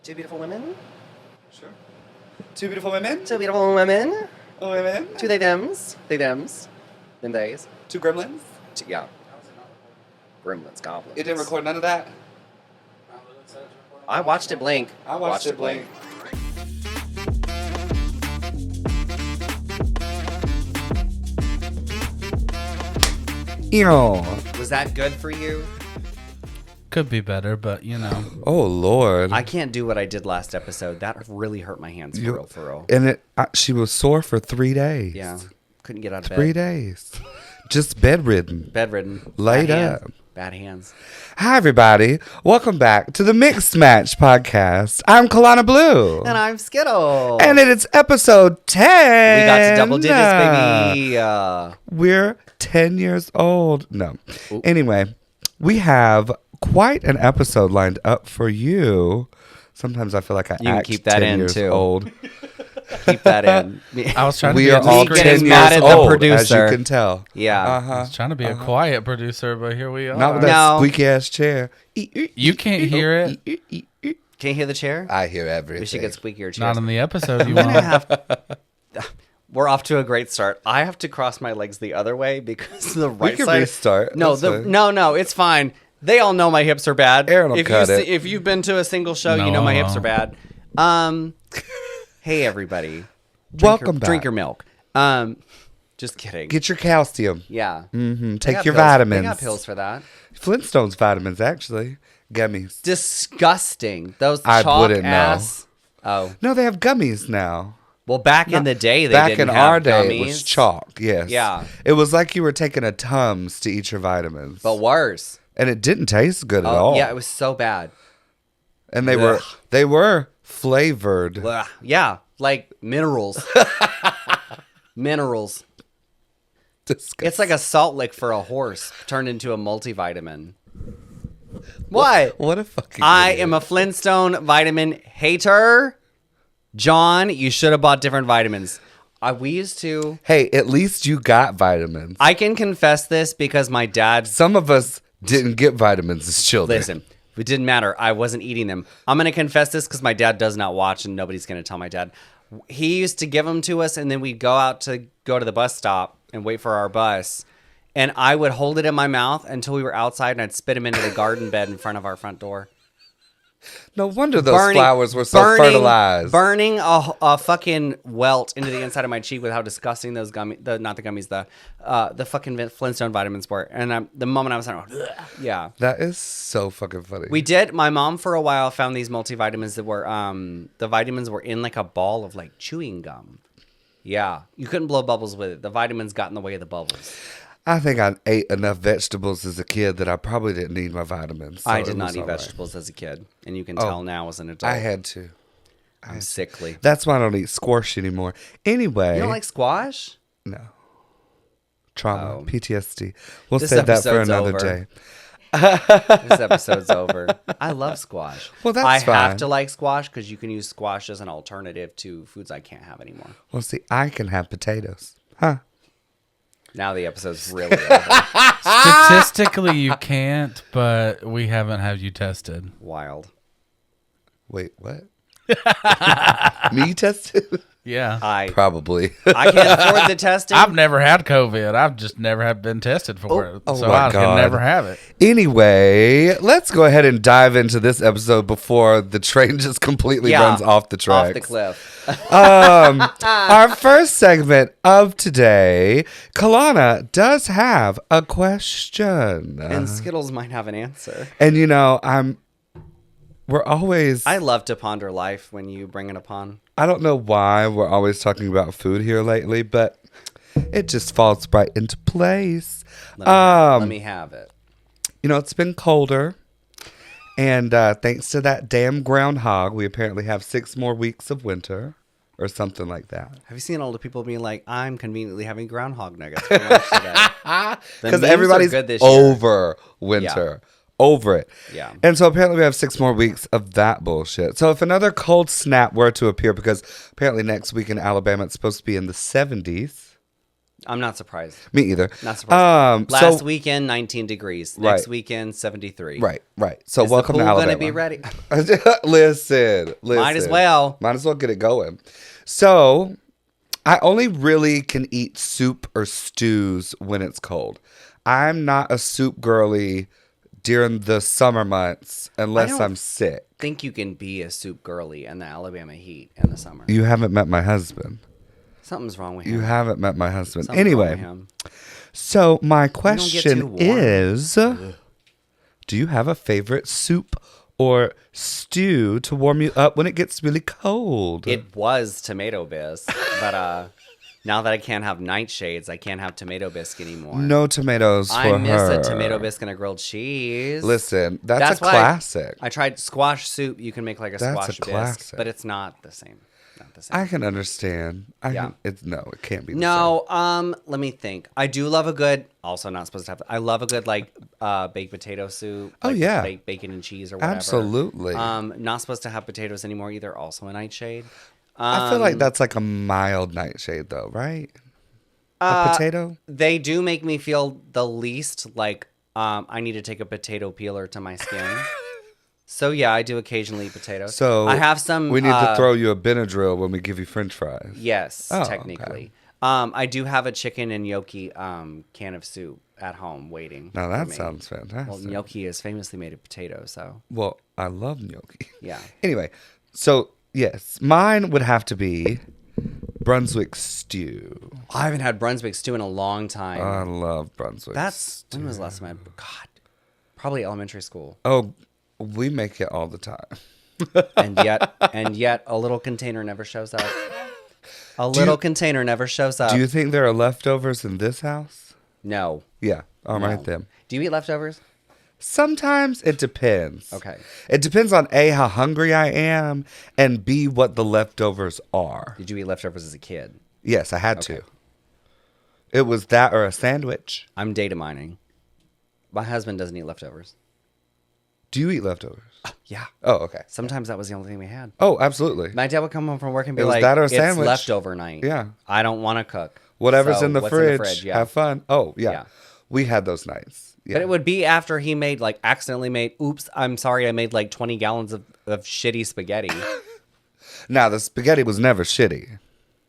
Two beautiful women. Sure. Two beautiful women. Two beautiful women. Women. Two they thems. They thems. Them days. Two gremlins. Yeah. Gremlins, goblins. It didn't record none of that. I watched it blink. I watched it blink. Ew. Was that good for you? Could be better, but you know. Oh Lord. I can't do what I did last episode. That really hurt my hands for real. And she was sore for 3 days. Yeah. Couldn't get out of bed. 3 days. Just bedridden. Bedridden. Laid Bad up. hands. Bad hands. Hi everybody. Welcome back to the MxMatched Podcast. I'm Colana Blue. And I'm Skittles. And it is episode 10. We got to double digits, baby. We're 10 years old. No. Ooh. Anyway, we have quite an episode lined up for you. Sometimes I feel like I You can act keep that 10 in, years too. old. Keep that in. I was trying to We be are all discreet. 10 mad years at the old, producer. as you can tell. Yeah. I Uh-huh. was trying to be a quiet producer, but here we are. Not with that No. squeaky ass chair. You can't hear it. Can you hear the chair? I hear everything. We should get squeakier chairs. Not in the episode you I'm gonna want. We're off to a great start. I have to cross my legs the other way because the right We can side. restart. No, That's fine. no, it's fine. They all know my hips are bad. Aaron will if cut you it. if you've been to a single show, No, you know my I hips are won't. bad. Hey everybody, Welcome back. Drink your milk. Just kidding. Get your calcium. Yeah. Mm-hmm. They Take got your pills. vitamins. They got pills for that. Flintstones vitamins, actually. Gummies. Disgusting. Those I chalk wouldn't know. ass. Oh No, they have gummies now. well, back in the day, they Back didn't in have our day, gummies. it was chalk. Yes. Yeah. It was like you were taking a Tums to eat your vitamins. but worse. And it didn't taste good at Oh all. yeah, it was so bad. And they Ugh. were flavored. Ugh. Yeah, like minerals. Minerals. Disgusting. It's like a salt lick for a horse turned into a multivitamin. What? What a fucking I idiot. am a Flintstone vitamin hater. John, you should have bought different vitamins. We used to. Hey, at least you got vitamins. I can confess this because my dad. Some of us didn't get vitamins as children. Listen, it didn't matter. I wasn't eating them. I'm going to confess this because my dad does not watch and nobody's going to tell my dad. He used to give them to us and then we'd go to the bus stop and wait for our bus. And I would hold it in my mouth until we were outside and I'd spit them into the garden bed in front of our front door. No wonder those flowers were so fertilized. Burning a fucking welt into the inside of my cheek with how disgusting those the fucking Flintstone vitamins were. And the moment I was like, yeah. That is so fucking funny. We did. My mom for a while found these multivitamins that were the vitamins were in like a ball of like chewing gum. Yeah, you couldn't blow bubbles with it. The vitamins got in the way of the bubbles. I think I ate enough vegetables as a kid that I probably didn't need my vitamins. So I it did not was eat all right. vegetables as a kid, and you can tell now as an adult. I had to. I'm sickly. That's why I don't eat squash anymore. Anyway. You don't like squash? No. Trauma. Oh. PTSD. We'll This save that for episode's another over. day. This episode's over. I love squash. Well, that's I fine. have to like squash because you can use squash as an alternative to foods I can't have anymore. Well, see, I can have potatoes. Huh. Now the episode's really over. Statistically, you can't, but we haven't had you tested. Wild. Wait, what? Me tested? Yeah. Probably. I can't afford the testing. I've never had COVID. I've just never have been tested for it. oh So my I God. can never have it. Anyway, let's go ahead and dive into this episode before the train just completely runs off the tracks. Off the cliff. Our first segment of today, Colana does have a question. And Skittles might have an answer. And you know, we're always, I love to ponder life when you bring it upon. I don't know why we're always talking about food here lately, but it just falls right into place. Let me have it. You know, it's been colder. And thanks to that damn groundhog, we apparently have 6 more weeks of winter or something like that. Have you seen all the people being like, I'm conveniently having groundhog nuggets for lunch today? The Because memes are everybody's good this year. over winter. Over it. Yeah. And so apparently we have 6 more weeks of that bullshit. So if another cold snap were to appear, because apparently next week in Alabama it's supposed to be in the 70s. I'm not surprised. Me either. Not surprised. Last So weekend, 19 degrees. Next Right. weekend, 73. right. So Is welcome the to pool Alabama. gonna be ready? Listen. Might as well. Might as well get it going. So I only really can eat soup or stews when it's cold. I'm not a soup girly during the summer months unless don't I'm sick. Think you can be a soup girly in the Alabama heat in the summer. You haven't met my husband. Something's wrong with him. You haven't met my husband. Something's wrong with Anyway, him. so my don't get too question warm. is, do you have a favorite soup or stew to warm you up when it gets really cold? It was tomato bisque, but now that I can't have nightshades, I can't have tomato bisque anymore. No tomatoes for I miss her. a tomato bisque and a grilled cheese. Listen, that's a why classic. I tried squash soup. You can make like a That's squash a classic. bisque, but it's not the same. Not the same. I can understand. Yeah. It can't be the same. No, let me think. I do love a good. Also, not supposed to have. I love a good like baked potato soup. Oh, like, yeah. with bacon and cheese or whatever. Absolutely. Not supposed to have potatoes anymore either. Also a nightshade. I feel like that's like a mild nightshade though, right? A potato? They do make me feel the least like I need to take a potato peeler to my skin. So yeah, I do occasionally eat potatoes. So I have some. We need to throw you a Benadryl when we give you French fries. Yes, Oh, technically. I do have a chicken and gnocchi can of soup at home waiting. Now for that me. sounds fantastic. Well, gnocchi is famously made of potatoes, so Well, I love gnocchi. yeah. Anyway, so yes, mine would have to be Brunswick stew. I haven't had Brunswick stew in a long time. I love Brunswick. When was the last time God, probably elementary school. Oh, we make it all the time. and yet a little container never shows up. A little container never shows up. Do you think there are leftovers in this house? No. Yeah. All right No. then. Do you eat leftovers? Sometimes it depends. Okay. It depends on A, how hungry I am, and B, what the leftovers are. Did you eat leftovers as a kid? Yes, I had Okay. to. It was that or a sandwich. I'm data mining. My husband doesn't eat leftovers. Do you eat leftovers? Yeah. Oh, okay. Sometimes that was the only thing we had. Oh, absolutely. My dad would come home from work and be It was like, that or a it's sandwich." leftover night. Yeah. I don't want to cook. Whatever's So in the what's fridge, yeah. have fun. Oh, yeah. Yeah. We had those nights. Yeah. But it would be after he made, like, accidentally made, oops, I'm sorry, I made like 20 gallons of shitty spaghetti. Now, the spaghetti was never shitty.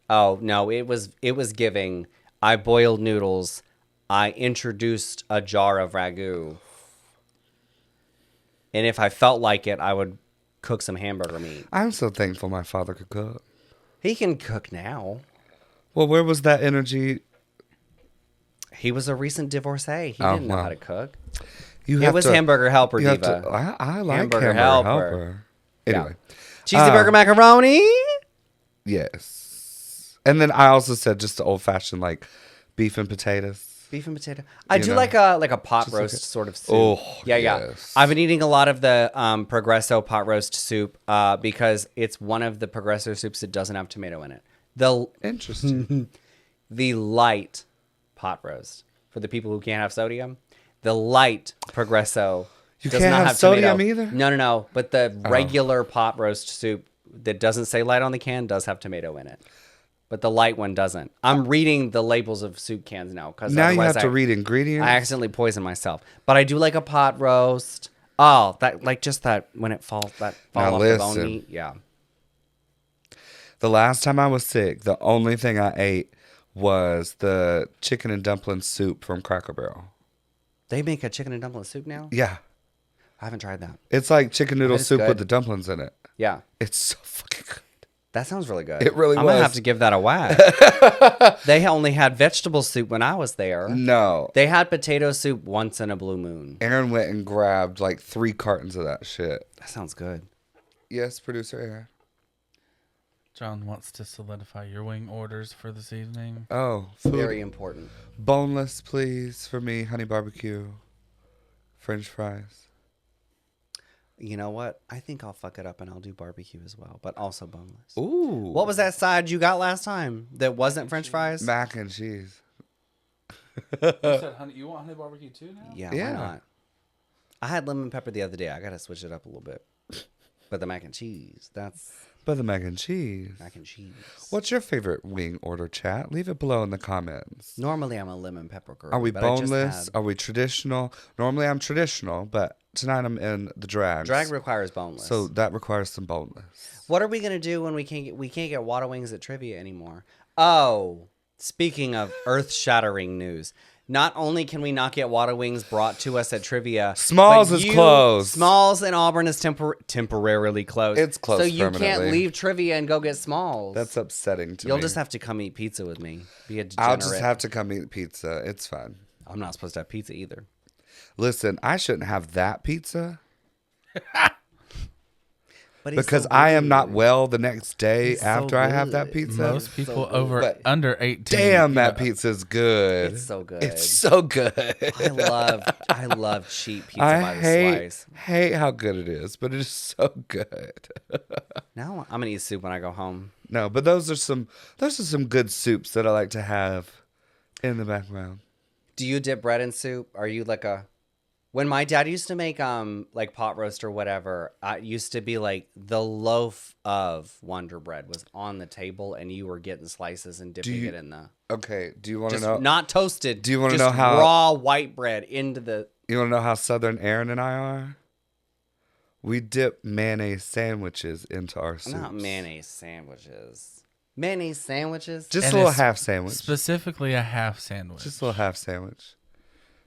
Oh, no, it was giving. I boiled noodles. I introduced a jar of ragu. And if I felt like it, I would cook some hamburger meat. I'm so thankful my father could cook. He can cook now. Well, where was that energy? He was a recent divorcee. He Oh, didn't know wow. how to cook. You It have was to- Hamburger Helper you have Diva. to- I like Hamburger Hamburger Helper. Helper. Anyway. Cheesy burger macaroni. Yes. And then I also said just the old fashioned like beef and potatoes. Beef and potato. I You do know, like a pot just like roast a- sort of soup. Oh, yeah. yes. I've been eating a lot of the Progresso pot roast soup because it's one of the Progresso soups that doesn't have tomato in it. Interesting. The light pot roast for the people who can't have sodium. The light Progresso You does can't not have tomato. sodium either? No. But the regular pot roast soup that doesn't say light on the can does have tomato in it. But the light one doesn't. I'm reading the labels of soup cans now because Now you have to read ingredients. I accidentally poison myself. But I do like a pot roast. Oh, that like just that when it falls Now off the bone listen. meat. Yeah. The last time I was sick, the only thing I ate was the chicken and dumpling soup from Cracker Barrel. They make a chicken and dumpling soup now? Yeah. I haven't tried that. It's like chicken noodle That is soup good. with the dumplings in it. Yeah. It's so fucking good. That sounds really good. It really I'm gonna was. have to give that a whack. They only had vegetable soup when I was there. No. They had potato soup once in a blue moon. Aaron went and grabbed like 3 cartons of that shit. That sounds good. Yes, producer Aaron. John wants to solidify your wing orders for this evening. Oh, food. Very important. Boneless, please, for me. Honey barbecue. French fries. You know what? I think I'll fuck it up and I'll do barbecue as well, but also boneless. Ooh. What was that side you got last time that wasn't French fries? Mac and cheese. You said you want honey barbecue too now? Yeah, Yeah. why not? I had lemon pepper the other day. I gotta switch it up a little bit. But the mac and cheese, that's But the mac and cheese. mac and cheese. What's your favorite wing order, chat? Leave it below in the comments. Normally, I'm a lemon pepper girl. Are we but I just boneless? had- Are we traditional? Normally I'm traditional, but tonight I'm in the drags. Drag requires boneless. So that requires some boneless. What are we gonna do when we can't get water wings at trivia anymore? Oh, speaking of earth-shattering news, not only can we not get water wings brought to us at trivia, Smalls but is closed. Smalls in Auburn is temporarily closed. It's closed so you can't permanently. leave trivia and go get Smalls. That's upsetting to me. You'll just have to come eat pizza with me. Be a degenerate. I'll just have to come eat pizza. It's fine. I'm not supposed to have pizza either. Listen, I shouldn't have that pizza But he's because so I am good. not well the next day He's so after I have that good. pizza. Most people But under 18. Damn, that pizza's good. It's so good. It's so good. I love cheap pizza by the slice. hate how good it is, but it is so good. Now I'm gonna eat soup when I go home. No, but those are some good soups that I like to have in the background. Do you dip bread in soup? Are you like a... When my dad used to make like pot roast or whatever, it used to be like the loaf of Wonder Bread was on the table and you were getting slices and dipping it in the... Okay, do you want to Just know? not toasted. Do you wanna just know how- raw white bread into the... You want to know how Southern Aaron and I are? We dip mayonnaise sandwiches into our soups. Not mayonnaise sandwiches. Mayonnaise sandwiches? Just And a little it's half sandwich. Specifically a half sandwich. Just a little half sandwich.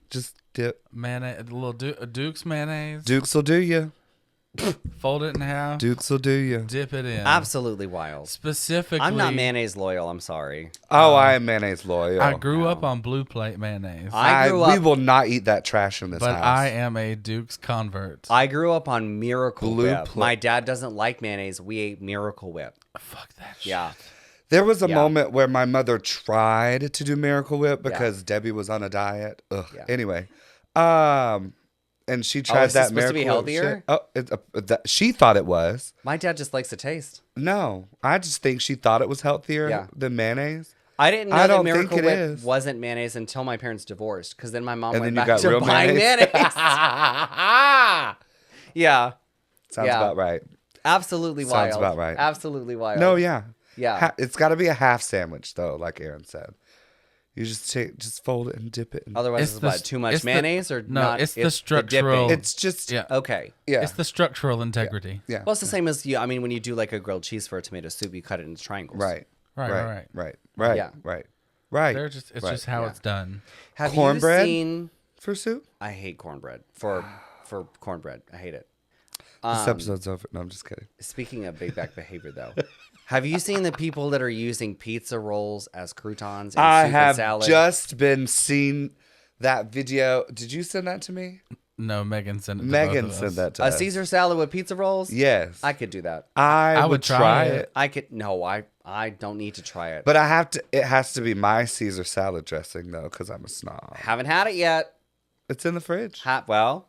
Just dip. Mayonnaise, a little Duke's mayonnaise. Dukes will do you. Fold it in half. Dukes will do you. Dip it in. Absolutely wild. Specifically, I'm not mayonnaise loyal. I'm sorry. Oh, I am mayonnaise loyal. I grew up on blue plate mayonnaise, I grew We up... will not eat that trash in this but house. I am a Duke's convert. I grew up on Miracle Blue Whip. Pla- My dad doesn't like mayonnaise. We ate Miracle Whip. Fuck that shit. Yeah. There was a Yeah. moment where my mother tried to do Miracle Whip because Debbie was on a diet. Ugh. Yeah. Anyway, and she tried is it that supposed to be Miracle Whip healthier? shit. Oh, she thought it was. My dad just likes the taste. No, I just think she thought it was healthier Yeah. than mayonnaise. I didn't know I that don't think Miracle it Whip is. wasn't mayonnaise until my parents divorced. Because then my mom And went then you back got to real buying mayonnaise? mayonnaise. Yeah. Sounds Yeah. about right. Absolutely Sounds wild. about right. Absolutely wild. No, yeah. Yeah. It's got to be a half sandwich though, like Aaron said. You just fold it and dip it. Otherwise, It's it's the- what, too much it's the- mayonnaise or no, not? it's the dipping? structural- It's just Yeah. Okay. yeah. It's the structural integrity. Yeah. Well, it's the same as you. I mean, when you do like a grilled cheese for a tomato soup, you cut it into triangles. Right. Right. Yeah. Right. They're just it's Right. just how Yeah. it's done. Have Cornbread? you seen? For soup? I hate cornbread for cornbread. I hate it. This episode's over. No, I'm just kidding. Speaking of big back behavior, though, have you seen the people that are using pizza rolls as croutons and I soup have and salad? just been seeing that video. Did you send that to me? No, Megan sent it. To Megan both of sent us. that to a us. Caesar salad with pizza rolls? Yes. I could do that. I would would try try it. it. I could. No, I don't need to try it. But I have to. It has to be my Caesar salad dressing though, because I'm a snob. Haven't had it yet. It's in the fridge. Well,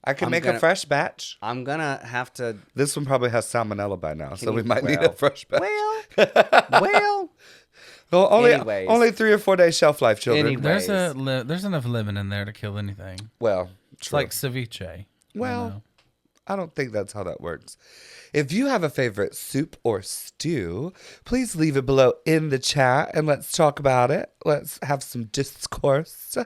I can I'm make a gonna- fresh batch. I'm gonna have to. This one probably has salmonella by now, so Can we you- might need well, a fresh batch. Well, Well, anyways. only 3 or 4 days shelf life, children. Anyway. There's enough lemon in there to kill anything. Well, It's true. like ceviche. Well, you know? I don't think that's how that works. If you have a favorite soup or stew, please leave it below in the chat and let's talk about it. Let's have some discourse.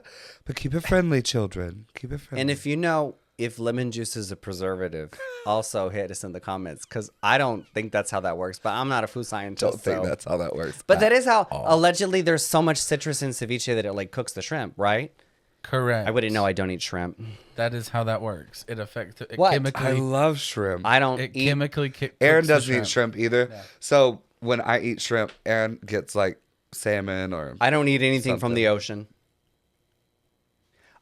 But keep it friendly, children. Keep it friendly. and if you know if lemon juice is a preservative, also hit us in the comments because I don't think that's how that works. But I'm not a food scientist. don't think so- that's how that works. But that is how allegedly there's so much citrus in ceviche that it like cooks the shrimp, right? Correct. I wouldn't know. I don't eat shrimp. That is how that works. It affects it What? I chemically. love shrimp. I don't It eat. chemically Aaron cooks the doesn't eat shrimp either. So when I eat shrimp, Aaron gets like salmon or I don't eat anything from Something. the ocean.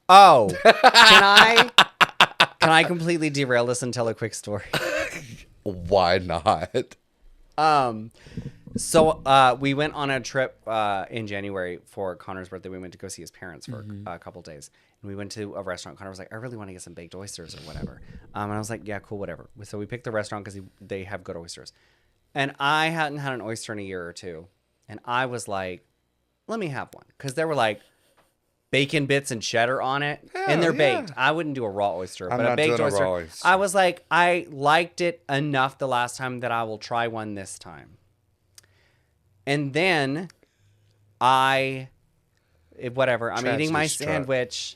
Oh, can I completely derail this and tell a quick story? why not? So we went on a trip in January for Connor's birthday. We went to go see his parents for a couple days. And we went to a restaurant. Connor was like, I really want to get some baked oysters or whatever. And I was like, yeah, cool, whatever. So we picked the restaurant because they have good oysters. And I hadn't had an oyster in a year or two. And I was like, let me have one. Because they were like, bacon bits and cheddar on it, and they're baked. I wouldn't do a raw oyster, I'm but not a baked doing a oyster. raw oyster. I was like, I liked it enough the last time that I will try one this time. And then whatever. I'm eating my sandwich.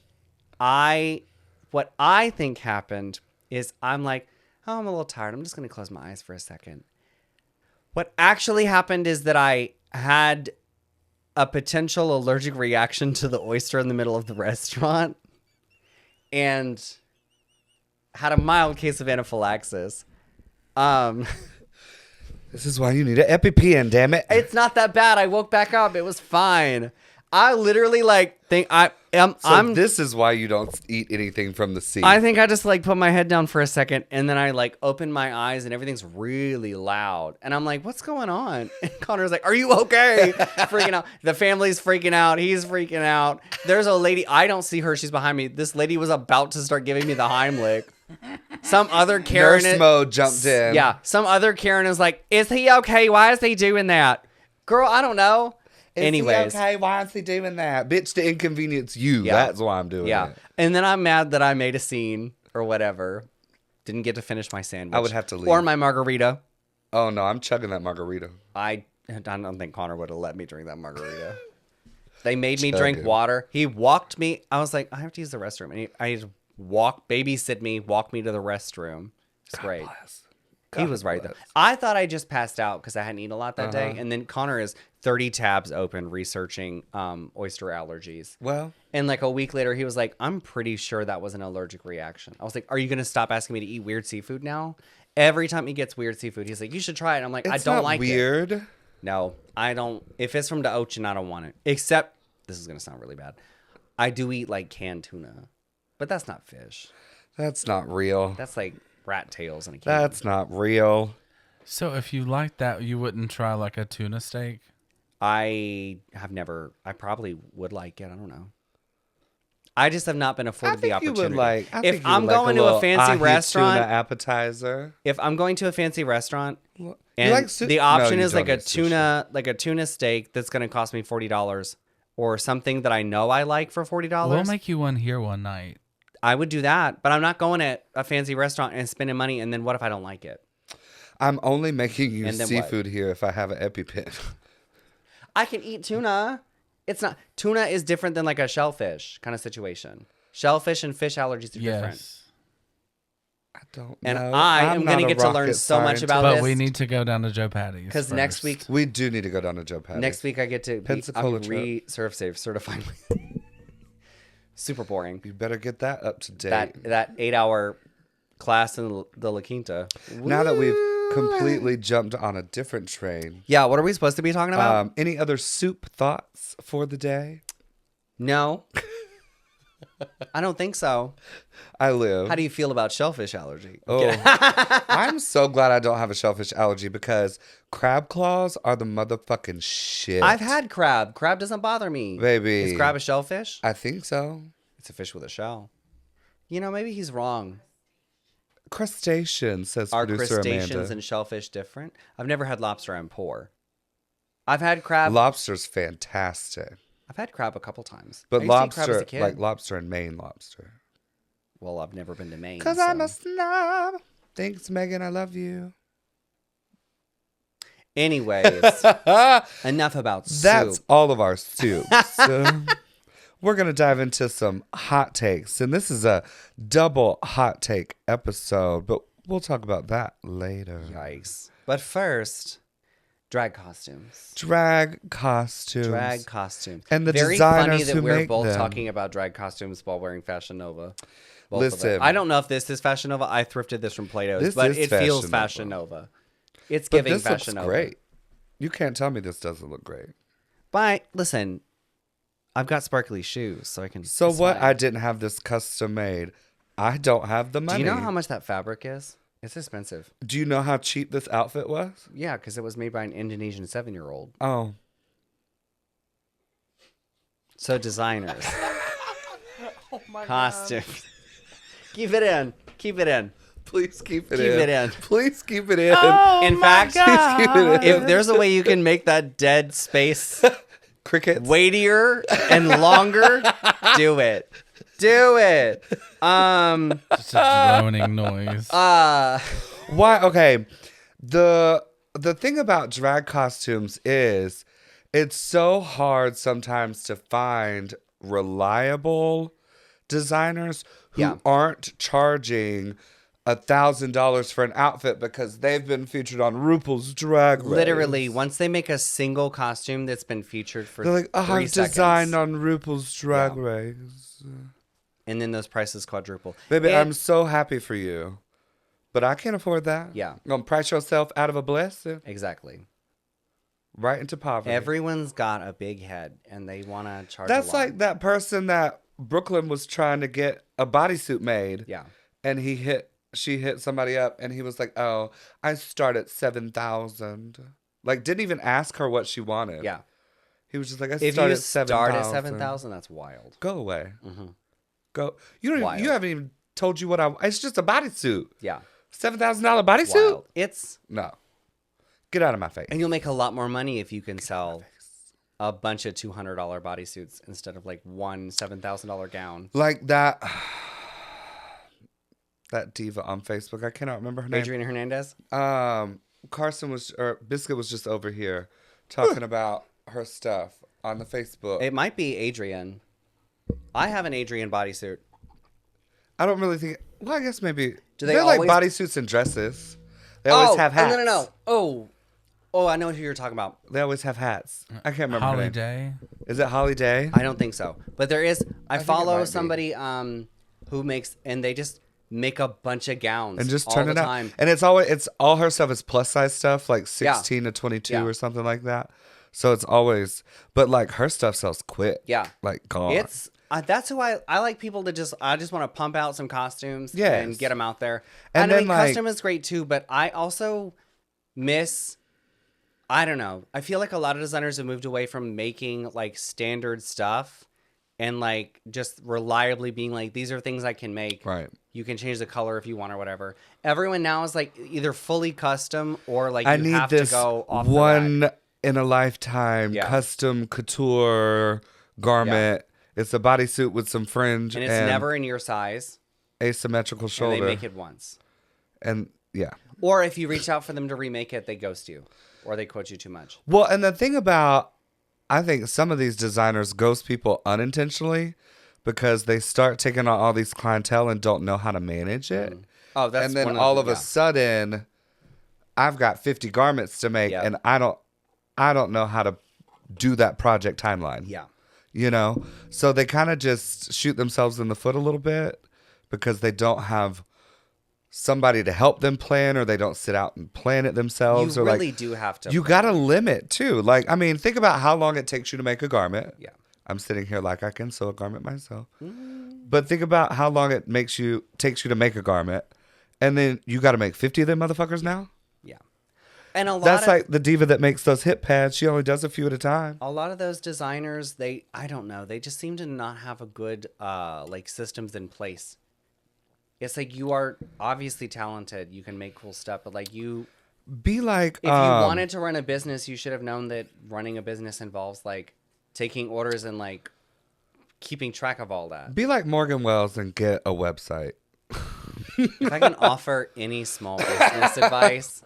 What I think happened is I'm like, oh, I'm a little tired. I'm just going to close my eyes for a second. What actually happened is that I had a potential allergic reaction to the oyster in the middle of the restaurant and had a mild case of anaphylaxis. This is why you need an EpiPen, damn it. It's not that bad. I woke back up. It was fine. I literally This is why you don't eat anything from the sea. I think I just put my head down for a second and then I open my eyes and everything's really loud. And I'm like, what's going on? And Connor's like, are you okay? Freaking out. The family's freaking out. He's freaking out. There's a lady. I don't see her. She's behind me. This lady was about to start giving me the Heimlich. Some other Karen. Nurse mode jumped in. Yeah. Some other Karen is like, is he okay? Why is he doing that? Girl, I don't know. Anyways. Okay, why is he doing that? Bitch, to inconvenience you. Yeah. That's why I'm doing it. And then I'm mad that I made a scene or whatever. Didn't get to finish my sandwich. I would have to leave. Or my margarita. Oh, no, I'm chugging that margarita. I don't think Connor would have let me drink that margarita. They made me drink water. He walked me. I was like, I have to use the restroom. And I just babysit me, walk me to the restroom. It's great. He was right though. I thought I just passed out because I hadn't eaten a lot that day. And then Connor is 30 tabs open researching oyster allergies. Well. And a week later, he was like, I'm pretty sure that was an allergic reaction. I was like, are you going to stop asking me to eat weird seafood now? Every time he gets weird seafood, he's like, you should try it. And I'm like, I don't like weird. it. No, I don't. If it's from the ocean, I don't want it. Except, this is going to sound really bad. I do eat canned tuna, but that's not fish. That's not real. That's rat tails in a can. That's not real. So if you like that, you wouldn't try a tuna steak? I probably would like it. I don't know. I just have not been afforded the opportunity. If I'm going to a fancy restaurant, tuna appetizer. if I'm going to a fancy restaurant, You and like the option is don't a eat sushi. tuna steak that's going to cost me $40, or something that I know I like for $40. We'll make you one here one night. I would do that, but I'm not going at a fancy restaurant and spending money. And then what if I don't like it? I'm only making you And then seafood here if I have an EpiPen. I can eat tuna. It's not tuna is different than a shellfish kind of situation. Shellfish and fish allergies are different. Yes. I don't And know. I I'm am going to not a get to learn rocket so much about But this. we need to go down to Joe Patty's because next first. week, We do need to go down to Joe Patty. next week I get to Pensacola I'm trip. certified. Super boring. You better get that up to date. That 8-hour class in the La Quinta. Now that we've completely jumped on a different train. Yeah, what are we supposed to be talking about? Any other soup thoughts for the day? No. I don't think so. I live. How do you feel about shellfish allergy? Oh, I'm so glad I don't have a shellfish allergy because crab claws are the motherfucking shit. I've had crab. Crab doesn't bother me. Baby. Is crab a shellfish? I think so. It's a fish with a shell. Maybe he's wrong. Crustacean, says Are producer crustaceans Amanda. and shellfish different? I've never had lobster. I'm poor. I've had crab. Lobster's fantastic. I've had crab a couple times. But I used to eat crab as a lobster, kid. like lobster and Maine lobster. Well, I've never been to Maine. Because I'm a snob. Thanks, Megan. I love you. Anyways, enough about soup. That's all of our soups. We're going to dive into some hot takes. And this is a double hot take episode, but we'll talk about that later. Yikes. But first, drag costumes. Drag costumes. Drag costumes. And the Very designers funny that who we're make both them. talking about drag costumes while wearing Fashion Nova. Both of Listen. them. I don't know if this is Fashion Nova. I thrifted this from Plato's, This but is it Fashion feels Nova. Fashion Nova. It's But giving this Fashion looks Nova. great. You can't tell me this doesn't look great. But listen, I've got sparkly shoes, so I can. So what? swag. I didn't have this custom made. I don't have the Do money. you know how much that fabric is? It's expensive. Do you know how cheap this outfit was? Yeah, because it was made by an Indonesian 7-year-old. Oh. So designers. Oh my Costumes. Keep it in. Keep it in. Please keep it Keep in. it in. Please keep it in. Oh In my fact, God. Keep it in. if there's a way you can make that dead space Crickets. weightier and longer, do it. Do it. Just a droning noise. Why? Okay. The thing about drag costumes is it's so hard sometimes to find reliable designers who aren't charging $1,000 for an outfit because they've been featured on RuPaul's Drag Race. Literally, once they make a single costume that's been featured for They're like, 3 I've seconds, designed on RuPaul's Drag Race. and then those prices quadruple. Baby, I'm so happy for you. But I can't afford that. Yeah. You're going to price yourself out of a blessing Exactly. right into poverty. Everyone's got a big head, and they want to charge. That's a lot. like that person that Brooklyn was trying to get a bodysuit made. Yeah. And she hit somebody up, and he was like, "Oh, I start at 7,000." Like, didn't even ask her what she wanted. Yeah. He was just like, If start you at 7,000. 7,000, that's wild. Go away. Mm-hmm. Go. You don't. Wild. You haven't even told you what I. It's just a bodysuit. Yeah. $7,000 bodysuit. Wild. It's No. Get out of my face. and you'll make a lot more money if you can sell a bunch of $200 bodysuits instead of like one $7,000 gown. Like that. That diva on Facebook. I cannot remember her name. Adriana Hernandez. Biscuit was just over here talking about her stuff on the Facebook. It might be Adrian. I have an Adrian bodysuit. I don't really think. Well, I guess maybe. Do they They're like always- bodysuits and dresses. They always have hats. No. Oh, I know who you're talking about. They always have hats. I can't remember her name. Holiday. Is it Holly Day? I don't think so. But there is. I think it follow might be. somebody who makes, and they just make a bunch of gowns And just all turn the it out. time. And it's all her stuff is plus size stuff, like 16 to 22 Yeah. or something like that. So it's always, but like her stuff sells quick. Yeah. Like gone. It's that's who I like people to I just want to pump out some costumes Yes. and get them out there. And And I then, mean, like- custom is great too, but I also miss. I don't know. I feel like a lot of designers have moved away from making like standard stuff and like just reliably being like, these are things I can make. Right. You can change the color if you want or whatever. Everyone now is like either fully custom or like I you need have this to go off the rack. one in a lifetime Yeah. custom couture garment. It's a bodysuit with some fringe And it's never in your size. asymmetrical shoulder. And they make it once. And yeah. Or if you reach out for them to remake it, they ghost you. Or they quote you too much. Well, and the thing about, I think some of these designers ghost people unintentionally because they start taking on all these clientele and don't know how to manage it. Oh, that's and then one all of yeah. a sudden, I've got 50 garments to make, Yep. and I don't know how to do that project timeline. Yeah. You know, so they kind of just shoot themselves in the foot a little bit because they don't have somebody to help them plan, or they don't sit out and plan it themselves. You or really like, do have to. you got to limit too. Like, I mean, think about how long it takes you to make a garment. Yeah. I'm sitting here like I can sew a garment myself. But think about how long it takes you to make a garment. And then you got to make 50 of them motherfuckers now. Yeah. And a lot That's of like the diva that makes those hip pads. She only does a few at a time. a lot of those designers, I don't know, they just seem to not have a good like systems in place. It's like you are obviously talented, you can make cool stuff, but like Be like, if you wanted to run a business, you should have known that running a business involves like taking orders and like keeping track of all that. be like Morgan Wells and get a website. If I can offer any small business advice,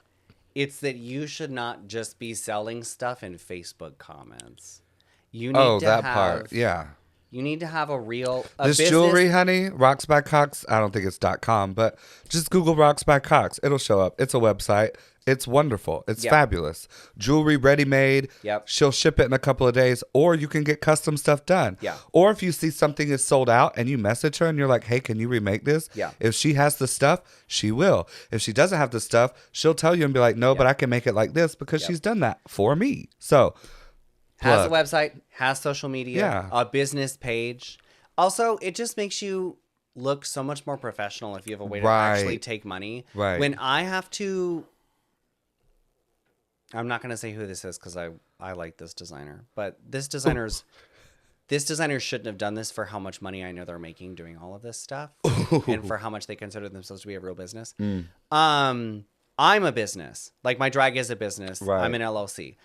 it's that you should not just be selling stuff in Facebook comments. You need to that have, part. Yeah. You need to have a This business. jewelry, honey, Rocks by Cox. I don't think it's .com, but just Google Rocks by Cox. It'll show up. It's a website. It's wonderful. It's Yeah. fabulous. Jewelry ready made. Yep. She'll ship it in a couple of days, or you can get custom stuff done. Yeah. Or if you see something is sold out and you message her and you're like, hey, can you remake this? Yeah. If she has the stuff, she will. If she doesn't have the stuff, she'll tell you and be like, no, but I can make it like this because she's done that for me. So, Has a plug. website, has social media, Yeah. a business page. Also, it just makes you look so much more professional if you have a way to Right. actually take money. Right. When I have to, I'm not going to say who this is because I like this designer, but this designer shouldn't have done this for how much money I know they're making doing all of this stuff and for how much they consider themselves to be a real business. I'm a business. Like my drag is a business. Right. I'm an LLC.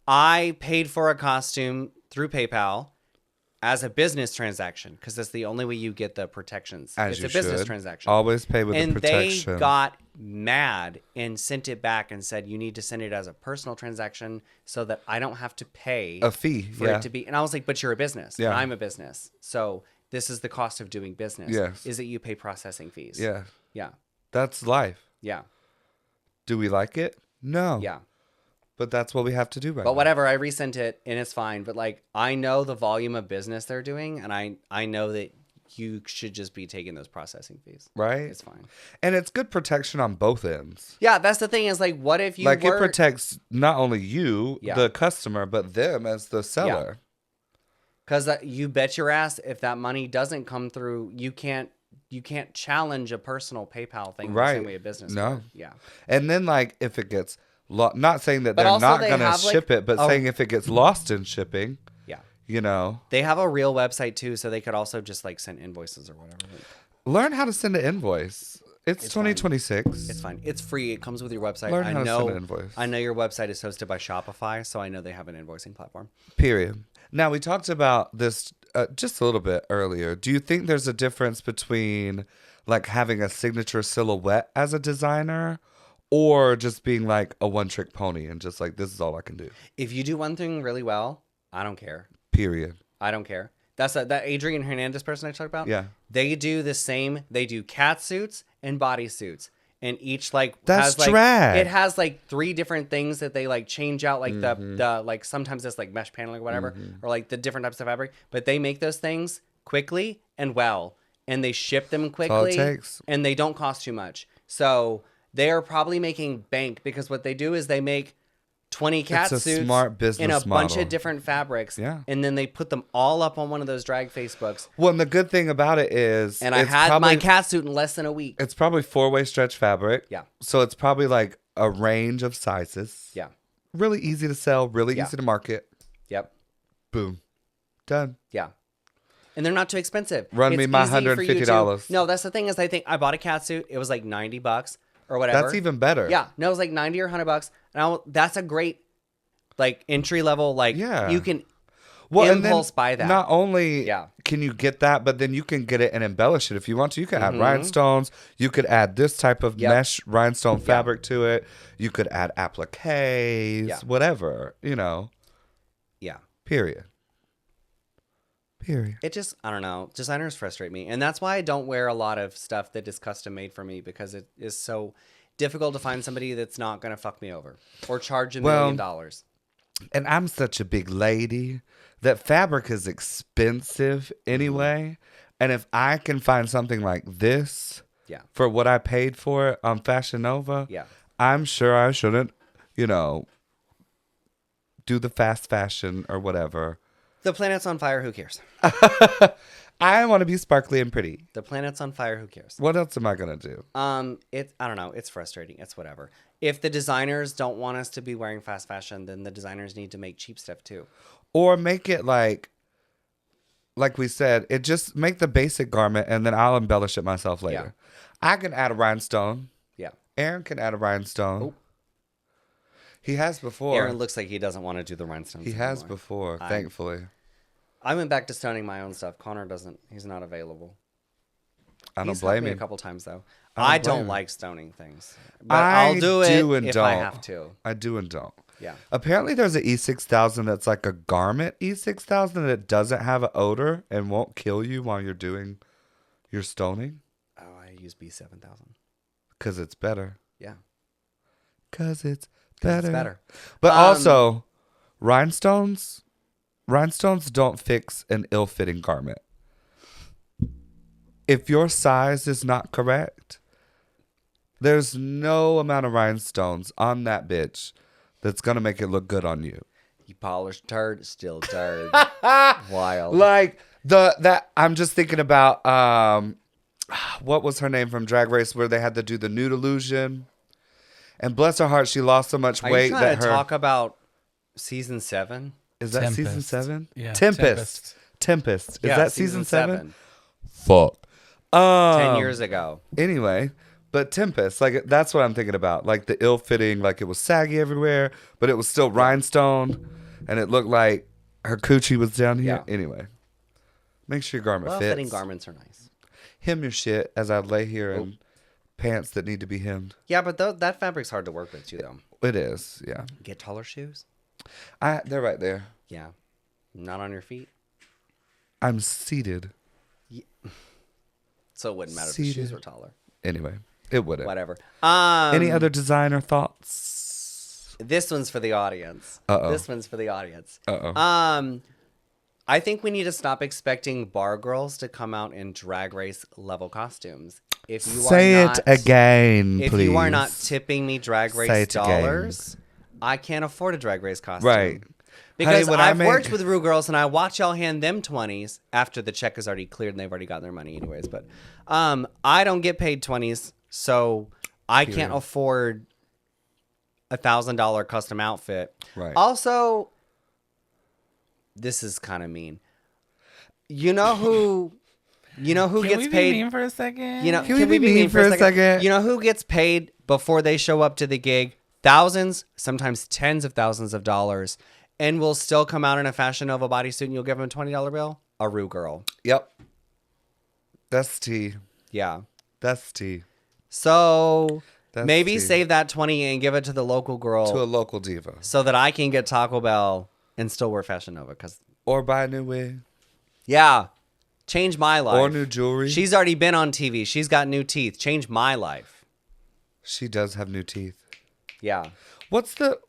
I paid for a costume through PayPal as a business transaction because that's the only way you get the protections. As it's you a business should. transaction. Always pay with the And protection. they got mad and sent it back and said, you need to send it as a personal transaction so that I don't have to pay a fee for it to be. And I was like, but you're a business. Yeah. And I'm a business. So this is the cost of doing business. Yes. Is that you pay processing fees. Yeah. Yeah. That's life. Yeah. Do we like it? No. Yeah. But that's what we have to do right But now. whatever, I resent it and it's fine. But like, I know the volume of business they're doing, and I know that you should just be taking those processing fees. Right? It's fine. And it's good protection on both ends. Yeah, that's the thing is like, what if you Like were... it protects not only you, Yeah. the customer, but them as the seller. Because you bet your ass if that money doesn't come through, you can't challenge a personal PayPal thing the same way a business No. would. Yeah. And then like if it gets not saying that But they're also not they going to have, like, ship it, but saying if it gets lost in shipping, Yeah. you know, They have a real website too, so they could also just like send invoices or whatever. learn how to send an invoice. It's 2026. It's fine. It's free. It comes with your website. Learn I how to know. send an invoice. I know your website is hosted by Shopify, so I know they have an invoicing platform. Period. Now we talked about this just a little bit earlier. Do you think there's a difference between like having a signature silhouette as a designer or just being like a one-trick pony and just like, this is all I can do? If you do one thing really well, I don't care. Period. I don't care. That's that Adrian Hernandez person I talked about. Yeah. They do the same. They do cat suits and body suits, and each like That's has like drag. it has like 3 different things that they like change out, like the like sometimes it's like mesh paneling or whatever, or like the different types of fabric. But they make those things quickly and well, and they ship them quickly, all it takes. and they don't cost too much. So they are probably making bank because what they do is they make 20 cat It's a suits smart business in a bunch model. of different fabrics, Yeah. and then they put them all up on one of those drag Facebooks. Well, and the good thing about it is, And I it's had probably, my cat suit in less than a week. It's probably 4-way stretch fabric. Yeah. So it's probably like a range of sizes. Yeah. Really easy to sell. Really Yeah. easy to market. Yep. Boom. Done. Yeah. And they're not too expensive. Run me It's my easy for you to- $150. No, that's the thing is I think I bought a cat suit. It was like $90 or whatever. That's even better. Yeah. No, it was like 90 or $100. And that's a great like entry level. Like Yeah. you can Well, and then impulse buy that. Not only Yeah. can you get that, but then you can get it and embellish it if you want to. You can Mm-hmm. add rhinestones. You could add this type of mesh rhinestone fabric to it. You could add appliques, Yeah. whatever, you know. Yeah. Period. It just, I don't know. Designers frustrate me. And that's why I don't wear a lot of stuff that is custom made for me because it is so difficult to find somebody that's not going to fuck me over or charge $1 million. And I'm such a big lady that fabric is expensive anyway. And if I can find something like this Yeah. for what I paid for it on Fashion Nova, Yeah. I'm sure I shouldn't, you know, do the fast fashion or whatever. The planet's on fire. Who cares? I want to be sparkly and pretty. The planet's on fire. Who cares? What else am I going to do? I don't know. It's frustrating. It's whatever. If the designers don't want us to be wearing fast fashion, then the designers need to make cheap stuff too. Or make it like we said, it just make the basic garment and then I'll embellish it myself later. I can add a rhinestone. Yeah. Aaron can add a rhinestone. Oh. He has before. Aaron looks like he doesn't want to do the rhinestones. He has anymore. before, thankfully. I went back to stoning my own stuff. Connor doesn't. He's not available. I don't He's blame helped me him. a couple times though. I I don't blame don't him. like stoning things, but I I'll do it and if don't. I have to. I do and don't. Yeah. Apparently, there's an E6000 that's like a garment E6000 that doesn't have an odor and won't kill you while you're doing your stoning Oh, I use B7000. because it's better. Yeah. Because it's 'Cause better. It's better. But also, rhinestones don't fix an ill-fitting garment. If your size is not correct, there's no amount of rhinestones on that bitch that's going to make it look good on you. You polished turd, still turd. Wild. Like I'm just thinking about what was her name from Drag Race where they had to do the nude illusion. And bless her heart, she lost so much Are weight you trying that to her talk about season 7? is that season Tempest. 7? Yeah, Tempest. Is Yeah, that season 7? Fuck. 10 years ago. Anyway, But Tempest, like that's what I'm thinking about. Like the ill-fitting, like it was saggy everywhere, but it was still rhinestone, and it looked like her coochie was down here. Yeah. Anyway, make sure your garment Well-fitting fits. garments are nice. Hem your shit as I lay here in pants that need to be hemmed. Yeah, but that fabric's hard to work with too, though. It is, yeah. Get taller shoes. They're right there. Yeah, not on your feet. I'm seated. So it wouldn't matter if the shoes were taller. Anyway, it wouldn't. Whatever. Any other designer thoughts? This one's for the audience. Uh-oh. This one's for the audience. Uh-oh. I think we need to stop expecting bar girls to come out in Drag Race level costumes. If you Say are not, it again, if please. you are not tipping me Drag Say Race it again. dollars, I can't afford a Drag Race costume. Right. Because Honey, when I've I worked make- with Rue girls and I watch y'all hand them 20s after the check is already cleared and they've already gotten their money anyways. But I don't get paid 20s, so I can't afford $1,000 custom outfit. Right. Also, this is kind of mean. You know who Can gets we paid? be mean for a second? You know, Can we be mean for a second? You know who gets paid before they show up to the gig? Thousands, sometimes tens of thousands of dollars, and will still come out in a Fashion Nova bodysuit and you'll give them a $20 bill? A Rue girl. Yep. That's tea. Yeah. That's tea. So That's maybe tea. save that 20 and give it to the local girl To a local diva. so that I can get Taco Bell and still wear Fashion Nova. Cause Or buy a new wig. yeah, change my life. Or new jewelry. She's already been on TV. She's got new teeth. Change my life. She does have new teeth. Yeah. What's the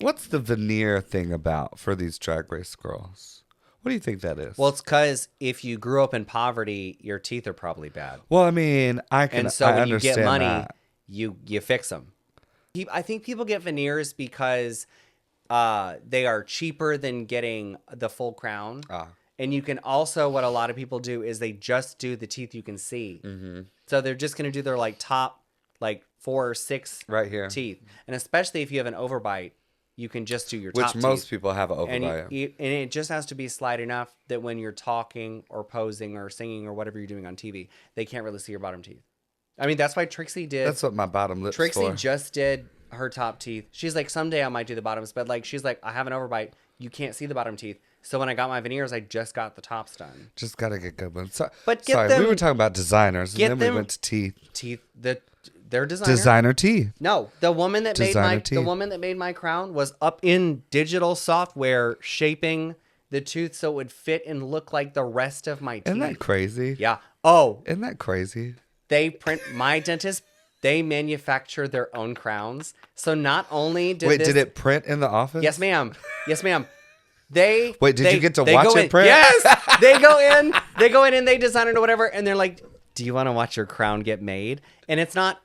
veneer thing about for these Drag Race girls? What do you think that is? Well, it's because if you grew up in poverty, your teeth are probably bad. Well, I mean, I And so when you understand get money, that. you fix them. I think people get veneers because they are cheaper than getting the full crown. And you can also, what a lot of people do is they just do the teeth you can see. Mm-hmm. So they're just going to do their like top, like 4 or 6 Right here. teeth. And especially if you have an overbite, you can just do your top Which most teeth. people have an And, overbite. and it just has to be slight enough that when you're talking or posing or singing or whatever you're doing on TV, they can't really see your bottom teeth. I mean, that's why Trixie did. That's what my bottom lips Trixie for. just did her top teeth. She's like, someday I might do the bottoms, but like, she's like, I have an overbite. You can't see the bottom teeth. So when I got my veneers, I just got the tops done. Just gotta get good ones. So, But get sorry, we them- were talking about designers, and get then we them- went to teeth. Teeth, their designer. Designer teeth. No, the woman that Designer the teeth. woman that made my crown was up in digital software shaping the tooth so it would fit and look like the rest of my teeth. Isn't that crazy? Yeah. Oh, Isn't that crazy? they print my dentist. They manufacture their own crowns. So not only did Did it print in the office? Yes, ma'am. Yes, ma'am. Did you get to watch it print? Yes. They go in and they design it or whatever, and they're like, do you want to watch your crown get made? And it's not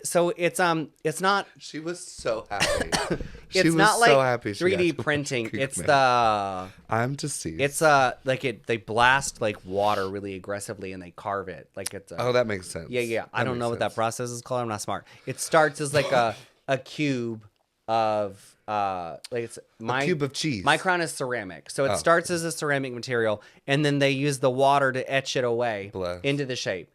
not She was so happy. it's she was not like so happy. she got 3D to watch printing. it It's made. the I'm deceased. it's like they blast like water really aggressively and they carve it like it's Oh, that makes sense. yeah. I That don't makes know what that sense. process is called. I'm not smart. It starts as like a cube of like it's A cube of cheese. My crown is ceramic, so it Oh. starts as a ceramic material, and then they use the water to etch it away Bless. into the shape.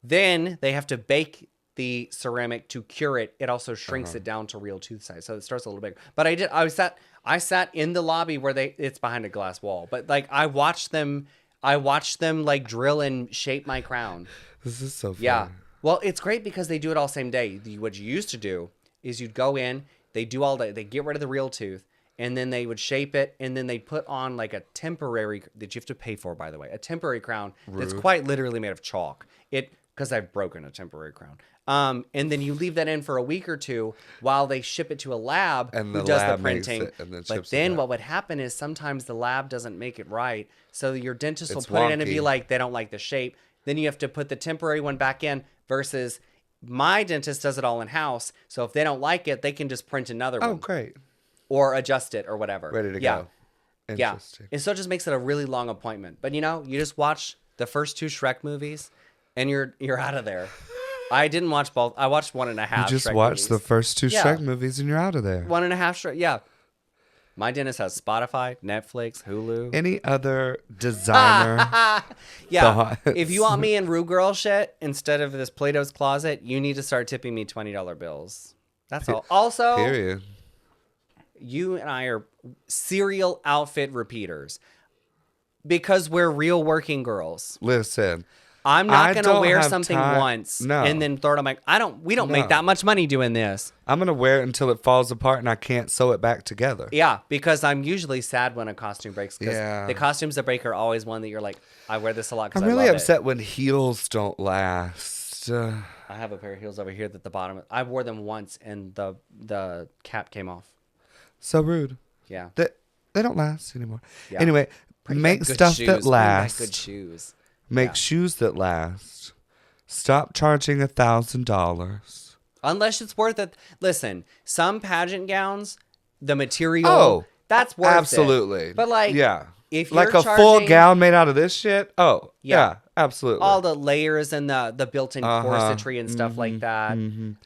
Then they have to bake the ceramic to cure it. It also shrinks Uh-huh. it down to real tooth size, so it starts a little bigger. But I sat in the lobby where it's behind a glass wall, but like I watched them like drill and shape my crown. This is so funny. Yeah. Well, it's great because they do it all same day. What you used to do is you'd go in, they do all that, they get rid of the real tooth, and then they would shape it, and then they put on like a temporary that you have to pay for, by the way, a temporary crown that's quite literally made of chalk. Because I've broken a temporary crown. And then you leave that in for a week or two while they ship it to a lab And who the does lab the makes printing. it and then But ships it then out. what would happen is sometimes the lab doesn't make it right. So your dentist will It's put it in and be wonky. like, they don't like the shape. Then you have to put the temporary one back in versus my dentist does it all in house. So if they don't like it, they can just print another Oh, one great. or adjust it or whatever. Ready to yeah. go. Yeah. Interesting. And so it just makes it a really long appointment. But you just watch the first 2 Shrek movies and you're out of there. I didn't watch both. I watched 1.5. You just Shrek watched the movies. first 2 Yeah. Shrek movies and you're out of there. 1.5 Shrek. Yeah. My dentist has Spotify, Netflix, Hulu. Any other designer? Yeah. thoughts? If you want me in Rue Girl shit instead of this Plato's Closet, you need to start tipping me $20 bills. That's all. Also, Period. you and I are serial outfit repeaters because we're real working girls. Listen. I'm not I going to don't wear have something time- once No. and then throw it on my... We don't make No. that much money doing this. I'm going to wear it until it falls apart and I can't sew it back together. Yeah, because I'm usually sad when a costume breaks. Because Yeah. the costumes that break are always one that you're like, I wear this a lot because I'm I really love upset when heels don't last. it. I have a pair of heels over here that the bottom... I wore them once and the cap came off. So rude. Yeah. They don't last anymore. Yeah. Anyway, Bring make back good stuff shoes. that Bring back lasts. good shoes. Make Yeah. shoes that last. Stop charging $1,000. Unless it's worth it. Listen, some pageant gowns, the material, Oh, that's worth absolutely. it. But like, yeah, if you're like a full charging gown made out of this shit. Oh, Yeah. yeah, absolutely. all the layers and the built-in Uh-huh. corsetry and stuff like that,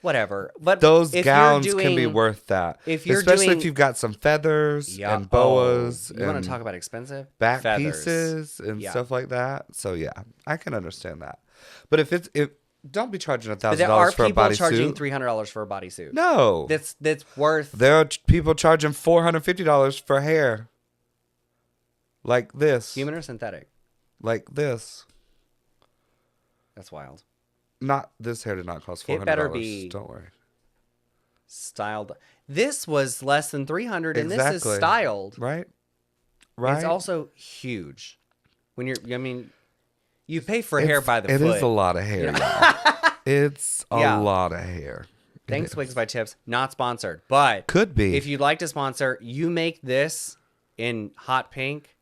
whatever. But Those if gowns you're can be doing- worth that. if you're Especially doing- if you've got some feathers Yeah. and boas You want and to talk about expensive? back Feathers. pieces and Yeah. stuff like that. So yeah, I can understand that. But if don't be charging But there are $1,000 for a people charging bodysuit. $300 for a bodysuit. No, That's worth. there are people charging $450 for hair. Like this. Human or synthetic? Like this. That's wild. Not this hair did not cost $400. It better be- Don't worry. Styled. This was less than 300, and this is Exactly. styled. Right? Right? It's also huge. When you pay for hair by the It foot. is a lot of hair, y'all. It's a Yeah. lot of hair. Thanks, Wigs by Tips. Not sponsored, but Could be. If you'd like to sponsor, you make this in hot pink,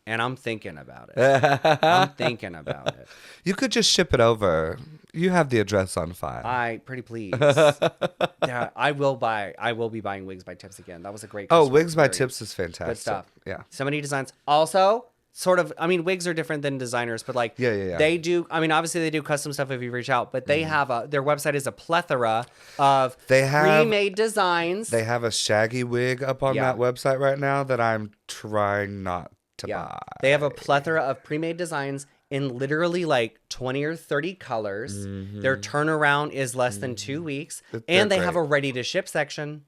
and I'm thinking about it. I'm thinking about it. You could just ship it over. You have the address on file. Pretty please. Yeah, I will be buying Wigs by Tips again. That was a great. Oh, customer Wigs by experience. Tips is fantastic. Good stuff. Yeah. So many designs. Also, sort of, I mean, wigs are different than designers, but like, Yeah. they do, I mean, obviously they do custom stuff if you reach out, but they have their website is a plethora of They have- pre-made designs. They have a shaggy wig up on Yeah. that website right now that I'm trying not to buy. They have a plethora of pre-made designs in literally like 20 or 30 colors. Their turnaround is less than 2 weeks. They're And they have great. a ready to ship section.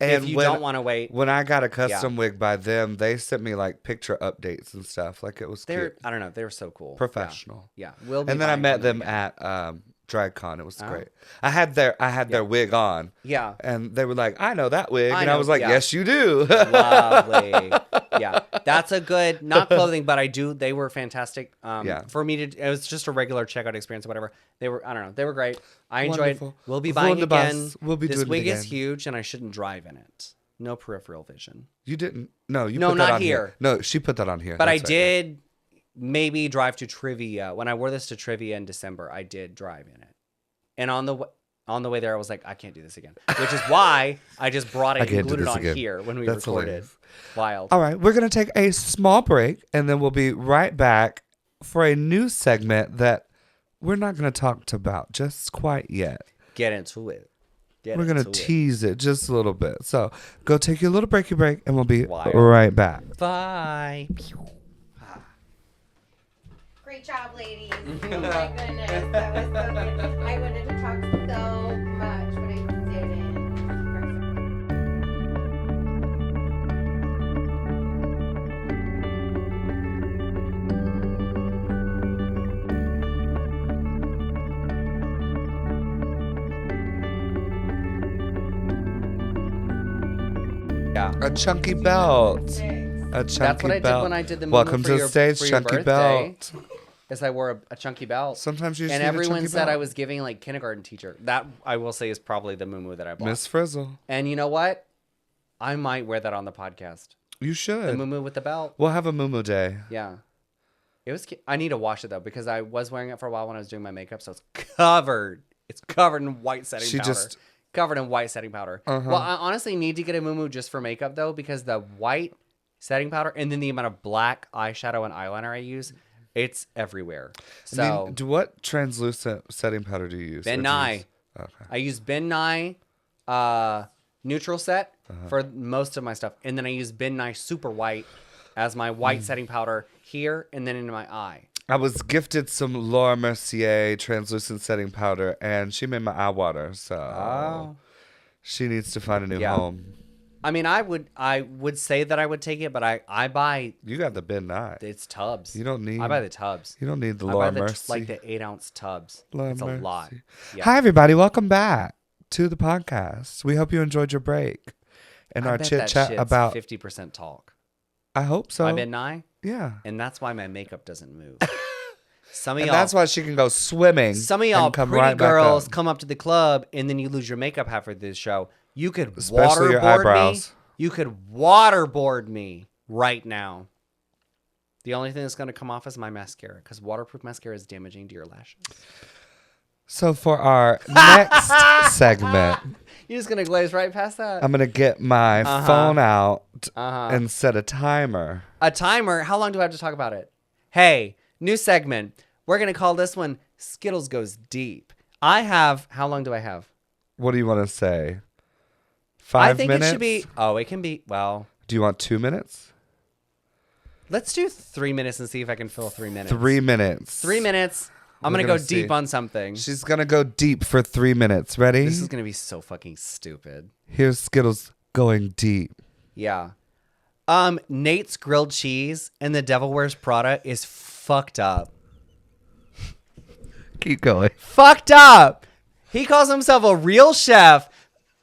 And if you when- don't want to wait. When I got a custom wig by them, they sent me like picture updates and stuff. Like it was They're, cute. I don't know, they were so cool. Professional. Yeah. We'll be And then I buying met from them again. at DragCon. It was great. I had their wig on. Yeah. And they were like, I know that wig. I And know, I was like, yeah. yes, you do. Lovely. Yeah. That's a good, not clothing, but they were fantastic. Yeah. For me it was just a regular checkout experience or whatever. They were, I don't know, they were great. I enjoyed. Wonderful. We'll be buying Wunderbar. again. We'll be this doing it wig is again. huge and I shouldn't drive in it. No peripheral vision. You didn't. No, you No, put that not on here. No, she put that on here. But I That's right. did maybe drive to trivia. When I wore this to trivia in December, I did drive in it. And on the way there, I was like, I can't do this again. Which is why I just brought it I and can't do glued it this on again. here when we That's recorded. hilarious. Wild. All right, we're going to take a small break and then we'll be right back for a new segment that we're not going to talk about just quite yet. Get into it. We're going to tease it just a little bit. So go take your little breaky break and we'll be Wild. right back. Bye. Great job, ladies. Oh my goodness. That was so good. I wanted to talk so much, but I didn't. Yeah. A chunky belt. A chunky That's what I belt. did when I did the moo-moo Welcome for to your- the stage, for your chunky birthday. belt. Is I wore a chunky belt. Sometimes you just and need a everyone chunky said I belt. was giving like kindergarten teacher. That I will say is probably the moo that I bought. Miss Frizzle. And you know what? I might wear that on the podcast. You The should. moo with the belt. We'll have a moo day. Yeah. It was. I need to wash it though because I was wearing it for a while when I was doing my makeup, so it's covered. It's covered in white setting She powder. just- Covered in white setting powder. Well, I honestly need to get a moo just for makeup though because the white setting powder and then the amount of black eyeshadow and eyeliner I use, it's everywhere. So What translucent setting powder do you use? Ben Or do you Nye. use- Okay. I use Ben Nye, neutral set for most of my stuff. And then I use Ben Nye Super White as my white setting powder here and then into my eye. I was gifted some Laura Mercier translucent setting powder, and she made my eye water. So she needs to find a new home. I mean, I would say that I would take it, but I buy. You got the Ben Nye. It's tubs. You don't need. I buy the tubs. You don't need the I Laura buy Mercy. like the 8-ounce tubs. Laura It's a Mercy. lot. Yeah. Hi, everybody. Welcome back to the podcast. We hope you enjoyed your break and I our bet chit that chat shit's about. 50% talk. I hope so. By Ben Nye, Yeah. and that's why my makeup doesn't move. Some of And y'all, that's why she can go swimming. some of y'all and come pretty right back girls up. come up to the club and then you lose your makeup halfway through the show. You could Especially your waterboard me. eyebrows. You could waterboard me right now. The only thing that's going to come off is my mascara because waterproof mascara is damaging to your lashes. So for our next segment, You're just going to glaze right past that? I'm going to get my phone out Uh-huh. and set a timer. A timer? How long do I have to talk about it? Hey, new segment. We're going to call this one Skittles Goes Deep. How long do I have? What do you want to say? 5 minutes? I think it should be, it can be, Do you want 2 minutes? let's do 3 minutes and see if I can fill 3 minutes. 3 minutes. 3 minutes. I'm We're going to go gonna see. deep on something. She's going to go deep for 3 minutes. Ready? This is going to be so fucking stupid. Here's Skittles going deep. Yeah. Nate's grilled cheese and the Devil Wears Prada is fucked up. Keep going. Fucked up. He calls himself a real chef.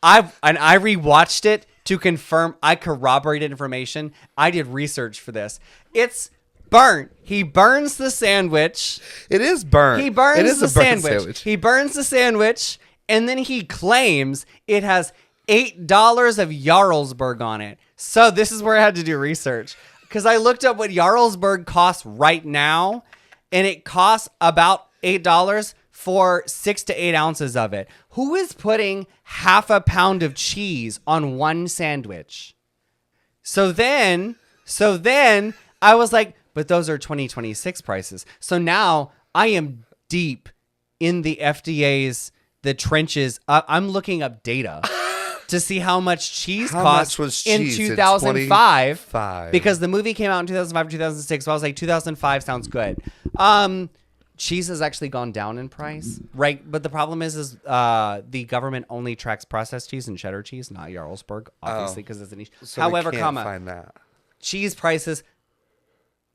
I rewatched it to confirm. I corroborated information. I did research for this. It's burnt. He burns the sandwich. It is burnt. He burns it is the a burnt sandwich. He burns the sandwich, and then he claims it has $8 of Jarlsberg on it. So this is where I had to do research because I looked up what Jarlsberg costs right now, and it costs about $8 for 6 to 8 ounces of it. Who is putting half a pound of cheese on one sandwich? So then I was like, but those are 2026 prices. So now I am deep in the the trenches. I'm looking up data to see how much cheese How cost much was in cheese in 2005 25? because the movie came out in 2005 or 2006. So I was like, 2005 sounds good. Cheese has actually gone down in price, right? But the problem is the government only tracks processed cheese and cheddar cheese, not Jarlsberg, obviously, because it's a niche. So However, we can't find that. cheese prices,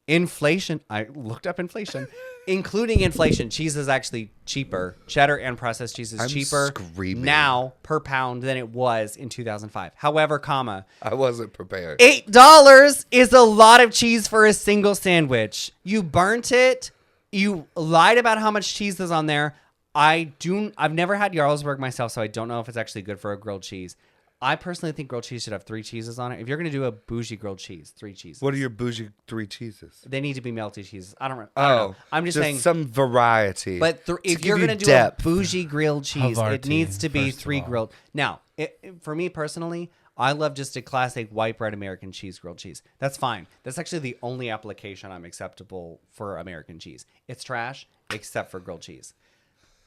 inflation. I looked up inflation, including inflation. Cheese is actually cheaper. Cheddar and processed cheese is I'm cheaper screaming. now per pound than it was in 2005. However, I wasn't prepared. $8 is a lot of cheese for a single sandwich. You burnt it. You lied about how much cheese is on there. I've never had Jarlsberg myself, so I don't know if it's actually good for a grilled cheese. I personally think grilled cheese should have 3 cheeses on it. If you're going to do a bougie grilled cheese, 3 cheeses. What are your bougie 3 cheeses? They need to be melty cheeses. I don't know. I'm just saying. some variety. But if give you're you going to do depth. a bougie grilled cheese, it Havarti, needs to be first of 3 all. grilled. Now, for me personally, I love just a classic white bread American cheese grilled cheese. That's fine. That's actually the only application I'm acceptable for American cheese. It's trash except for grilled cheese.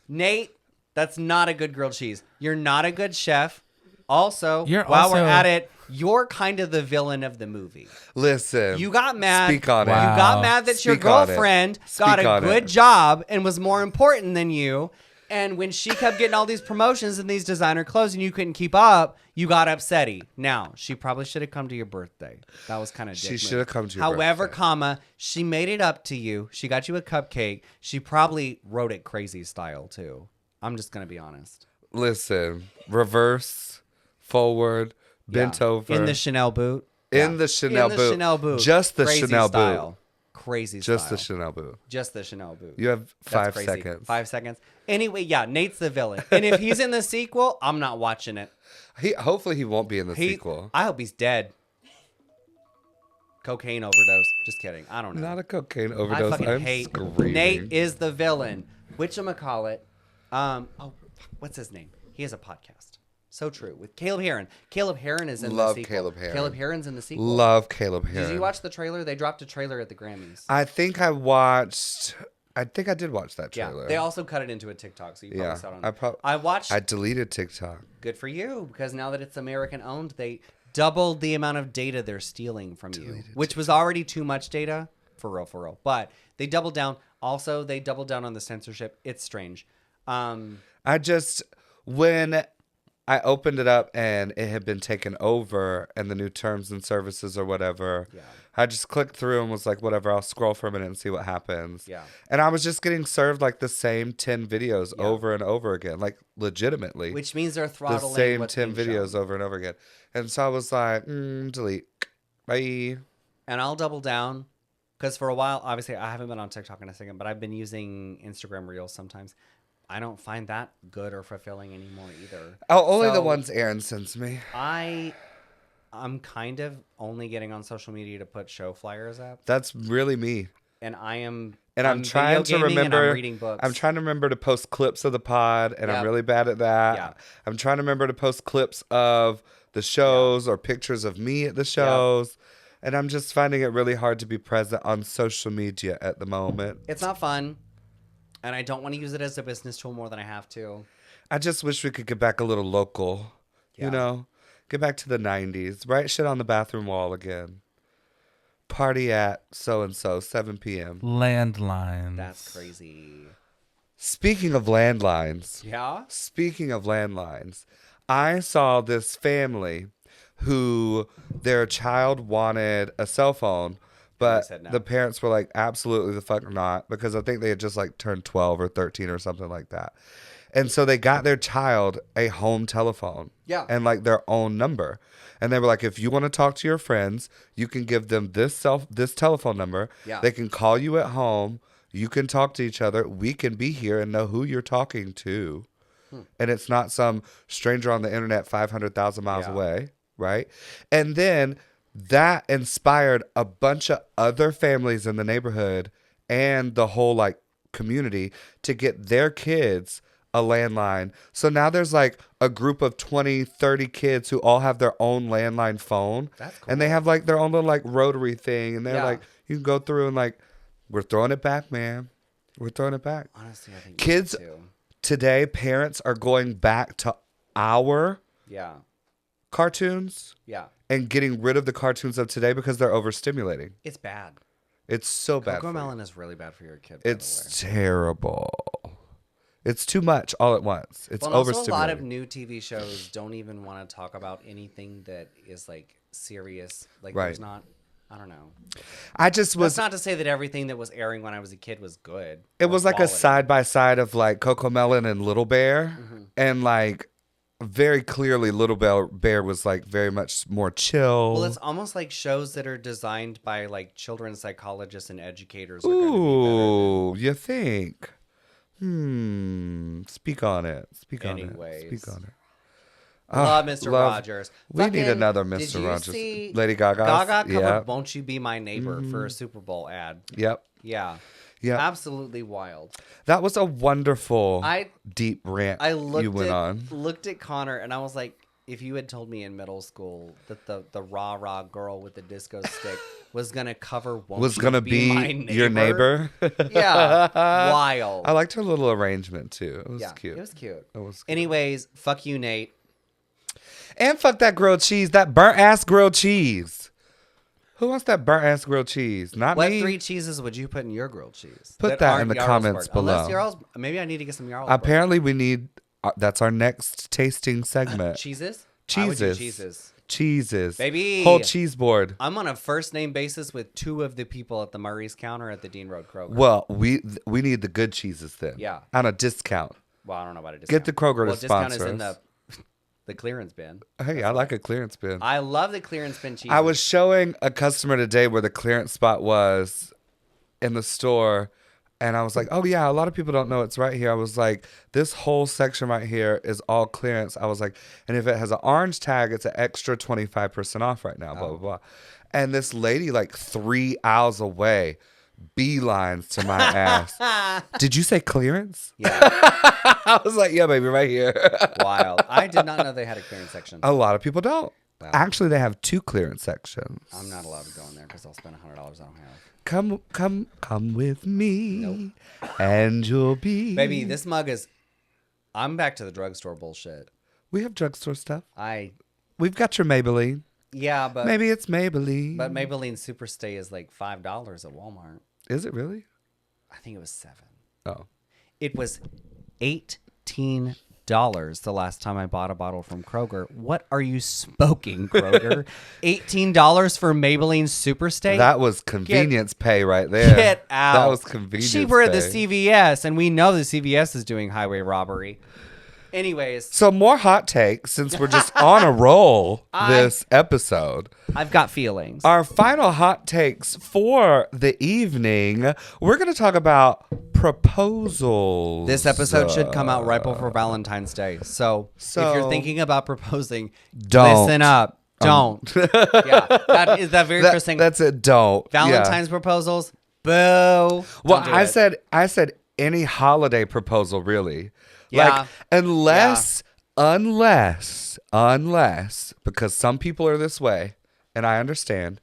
Nate, that's not a good grilled cheese. You're not a good chef. Also, while we're at it, you're kind of the villain of the movie. Listen. You got mad. Speak on it. Wow. You got mad that your Speak on it. girlfriend Speak got a on good it. job and was more important than you. And when she kept getting all these promotions and these designer clothes and you couldn't keep up, you got upsetty. Now, she probably should have come to your birthday. That was kind of She should have come to your However, birthday. she made it up to you. She got you a cupcake. She probably wrote it crazy style, too. I'm just going to be honest. Listen. Reverse, forward, bent Yeah. over. In the Chanel boot. In the Chanel In the boot. Chanel boot. Just the Crazy Chanel style. boot. Crazy Just style. the Chanel boot. Just the Chanel boot. You have That's 5 crazy. seconds. 5 seconds. Anyway, yeah, Nate's the villain. And if he's in the sequel, I'm not watching it. Hopefully he won't be in the sequel. I hope he's dead. Cocaine overdose. Just kidding. I don't know. Not a cocaine I overdose. fucking I'm hate screaming. Nate is the villain. Whatchamacallit. What's his name? He has a podcast. So true. With Caleb Heron. Caleb Heron is in Love the sequel. Caleb Heron. Caleb Heron's in the sequel. Love Caleb Heron. Did you watch the trailer? They dropped a trailer at the Grammys. I think I watched I think I did watch that Yeah, trailer. they also cut it into a TikTok, so you probably saw it on. I watched. I deleted TikTok. Good for you, because now that it's American owned, they doubled the amount of data they're stealing from you, which was already too much data, for real. But they doubled down. Also, they doubled down on the censorship. It's strange. When I opened it up and it had been taken over and the new terms and services or whatever, I just clicked through and was like, whatever, I'll scroll for a minute and see what happens. Yeah. And I was just getting served like the same 10 videos over and over again, like legitimately. Which means they're the throttling same what's 10 being videos shown. over and over again. And so I was like, delete. Bye. And I'll double down, because for a while, obviously, I haven't been on TikTok in a second, but I've been using Instagram Reels sometimes. I don't find that good or fulfilling anymore either. Oh, only the So ones Aaron sends me. I'm kind of only getting on social media to put show flyers up, That's really me. and I'm trying video to gaming and remember. I'm reading books. I'm trying to remember to post clips of the pod, and I'm Yep. really bad at that. Yeah. I'm trying to remember to post clips of the shows or pictures of me at the shows, and I'm just finding it really hard to be present on social media at the moment. It's not fun, and I don't want to use it as a business tool more than I have to. I just wish we could get back a little local, Yeah. you know, get back to the 90s, write shit on the bathroom wall again. Party at so-and-so, 7 p.m. Landlines. That's crazy. Speaking of landlines, Yeah? I saw this family who their child wanted a cell phone, but said no. the parents were like, absolutely the fuck not, because I think they had just like turned 12 or 13 or something like that. And so they got their child a home telephone. Yeah. And like their own number. And they were like, if you want to talk to your friends, you can give them this telephone number. Yeah. They can call you at home. You can talk to each other. We can be here and know who you're talking to. And it's not some stranger on the internet 500,000 miles Yeah. away, right? And then that inspired a bunch of other families in the neighborhood and the whole like community to get their kids a landline. So now there's like a group of 20, 30 kids who all have their own landline phone. That's cool. And they have like their own little like rotary thing. And they're Yeah. like, you can go through and like, we're throwing it back, man. We're throwing it back. Honestly, I think Kids you too. today, parents are going back to our Yeah. cartoons Yeah. and getting rid of the cartoons of today because they're overstimulating. It's bad. It's so bad. Coco for you. Melon is really bad for your kid. By the way. It's terrible. It's too much all at once. It's Well, and also a overstimulating. lot of new TV shows don't even want to talk about anything that is like serious. Like Right. there's not. I don't know. I just was. That's not to say that everything that was airing when I was a kid was good. It or was like a quality. side by side of like Coco Melon and Little Bear, Mm-hmm. and like very clearly Little Bear was like very much more chill. Well, it's almost like shows that are designed by like children's psychologists and educators. Are gonna be Ooh, you think? Speak on it. Speak on Anyways. it. Speak on it. better. Love Mr. love- Rogers. We need Fucking- another did Mr. you Rogers. see Lady Gaga. Gaga covered Yeah. "Won't You Be My Neighbor" for a Super Bowl ad. Yep. Yeah. Yep. Absolutely wild. That was a wonderful I- deep rant I you went on. looked at Connor and I was like, if you had told me in middle school that the rah girl with the disco stick was gonna cover "Won't Was You gonna Be My be your neighbor. Yeah, wild. I liked her little arrangement too. It was Yeah, cute. it was cute. It was cute. Anyways, fuck you, Nate. And fuck that grilled cheese, that burnt ass grilled cheese. Who wants that burnt ass grilled cheese? Not What me. 3 cheeses would you put in your grilled cheese? Put that in aren't the Jarlsberg? comments Unless below. maybe I need to get some Jarlsberg. Apparently, we need. That's our next tasting segment. Cheeses? I would do Cheeses. cheeses. Cheeses. Baby. Whole cheese board. I'm on a first name basis with 2 of the people at the Murray's counter at the Dean Road Kroger. Well, we need the good cheeses then. Yeah. On a discount. Well, I don't know about a discount. Get the Kroger to well, discount sponsor is in us. the clearance bin. Hey, I like a clearance bin. I love the clearance bin cheese. I was showing a customer today where the clearance spot was in the store, and I was like, oh, yeah, a lot of people don't know it's right here. I was like, this whole section right here is all clearance. I was like, and if it has an orange tag, it's an extra 25% off right now, blah, blah, blah. And this lady, like 3 aisles away, beelines to my ass. Did you say clearance? Yeah, I was like, yeah, baby, right here. wild. I did not know they had a clearance section. A lot of people don't. Actually, they have 2 clearance sections. I'm not allowed to go in there because I'll spend $100 I don't have. Come with me, Nope. and you'll be. Baby, this mug is. I'm back to the drugstore bullshit. We have drugstore stuff. I We've got your Maybelline. Yeah, but Maybe it's Maybelline. But Maybelline Superstay is like $5 at Walmart. Is it really? I think it was $7. Oh. It was $18 the last time I bought a bottle from Kroger. What are you smoking, Kroger? $18 for Maybelline Superstay? That was convenience pay right there. Get out. That was convenience Cheaper at the pay. CVS, and we know the CVS is doing highway robbery. Anyways, So more hot takes since we're just on a roll this episode. I've got feelings. Our final hot takes for the evening, we're going to talk about proposals. This episode should come out right before Valentine's Day. So if you're thinking about proposing, Don't. listen up. Don't. Yeah, that is that very first thing. That's it. Don't. Valentine's proposals, boo. Well, Don't do it. I said any holiday proposal, really. Yeah. Like, unless, because some people are this way, and I understand.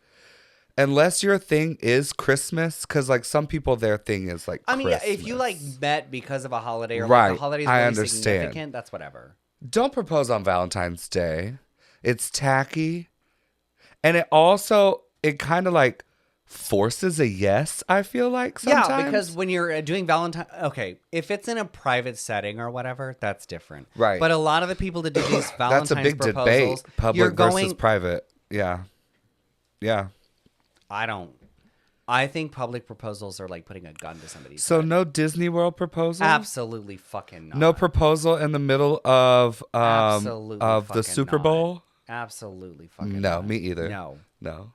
Unless your thing is Christmas, because like some people, their thing is like I mean, Christmas. if you like met because of a holiday or Right, like the holiday's I really understand. significant, that's whatever. Don't propose on Valentine's Day. It's tacky. And it kind of like forces a yes, I feel like sometimes. Yeah, because when you're doing Valentine, okay, if it's in a private setting or whatever, that's different. Right. But a lot of the people that do these Valentine's that's a big proposals, debate. Public you're versus going. private. Yeah. Yeah. I think public proposals are like putting a gun to somebody's So head. no Disney World proposal? Absolutely fucking not. No proposal in the middle of Absolutely of the fucking Super not. Bowl? Absolutely fucking No, not. me either. No. No.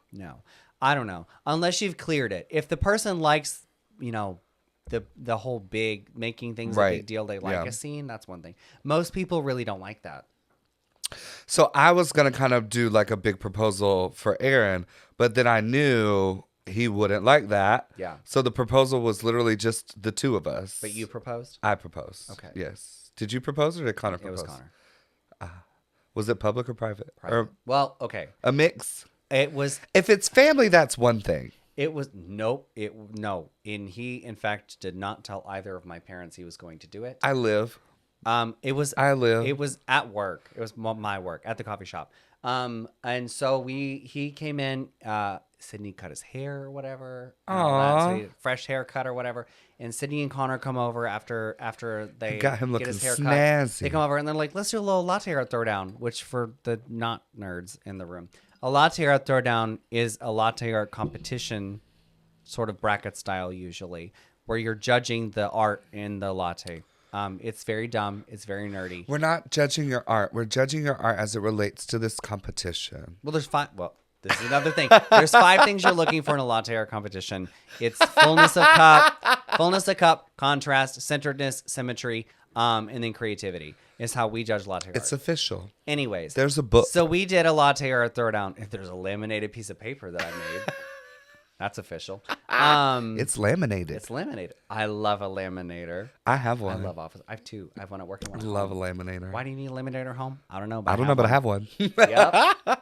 I don't know. Unless you've cleared it. If the person likes, the whole big making things a Right. big deal, they like Yeah. a scene, that's one thing. Most people really don't like that. So I was going to kind of do like a big proposal for Aaron, but then I knew he wouldn't like that. Yeah. So the proposal was literally just the two of us. But you proposed? I proposed. Okay. Yes. Did you propose or did Connor It propose? was Connor. Was it public or private? Private. Well, okay. Or a mix? It was If it's family, that's one thing. nope. And he in fact did not tell either of my parents he was going to do it. I live. It was at work. It was my work at the coffee shop. And so he came in, Sydney cut his hair or whatever. And all that, so he had a fresh haircut or whatever. And Sydney and Connor come over after they Got him get looking his hair cut. snazzy. They come over and they're like, let's do a little latte art throwdown, which for the not nerds in the room, a latte art throwdown is a latte art competition, sort of bracket style usually, where you're judging the art in the latte. It's very dumb. It's very nerdy. We're not judging your art. We're judging your art as it relates to this competition. Well, this is another thing. There's 5 things you're looking for in a latte art competition. It's fullness of cup, contrast, centeredness, symmetry, and then creativity is how we judge latte art. It's official. Anyways. There's a book. So we did a latte art throwdown. If there's a laminated piece of paper that I made, that's official. It's laminated. It's laminated. I love a laminator. I have I one. love office. I have 2. I have one at work and one at Love a home. laminator. Why do you need a laminator home? I don't know. But I don't know, but I have one. Yep.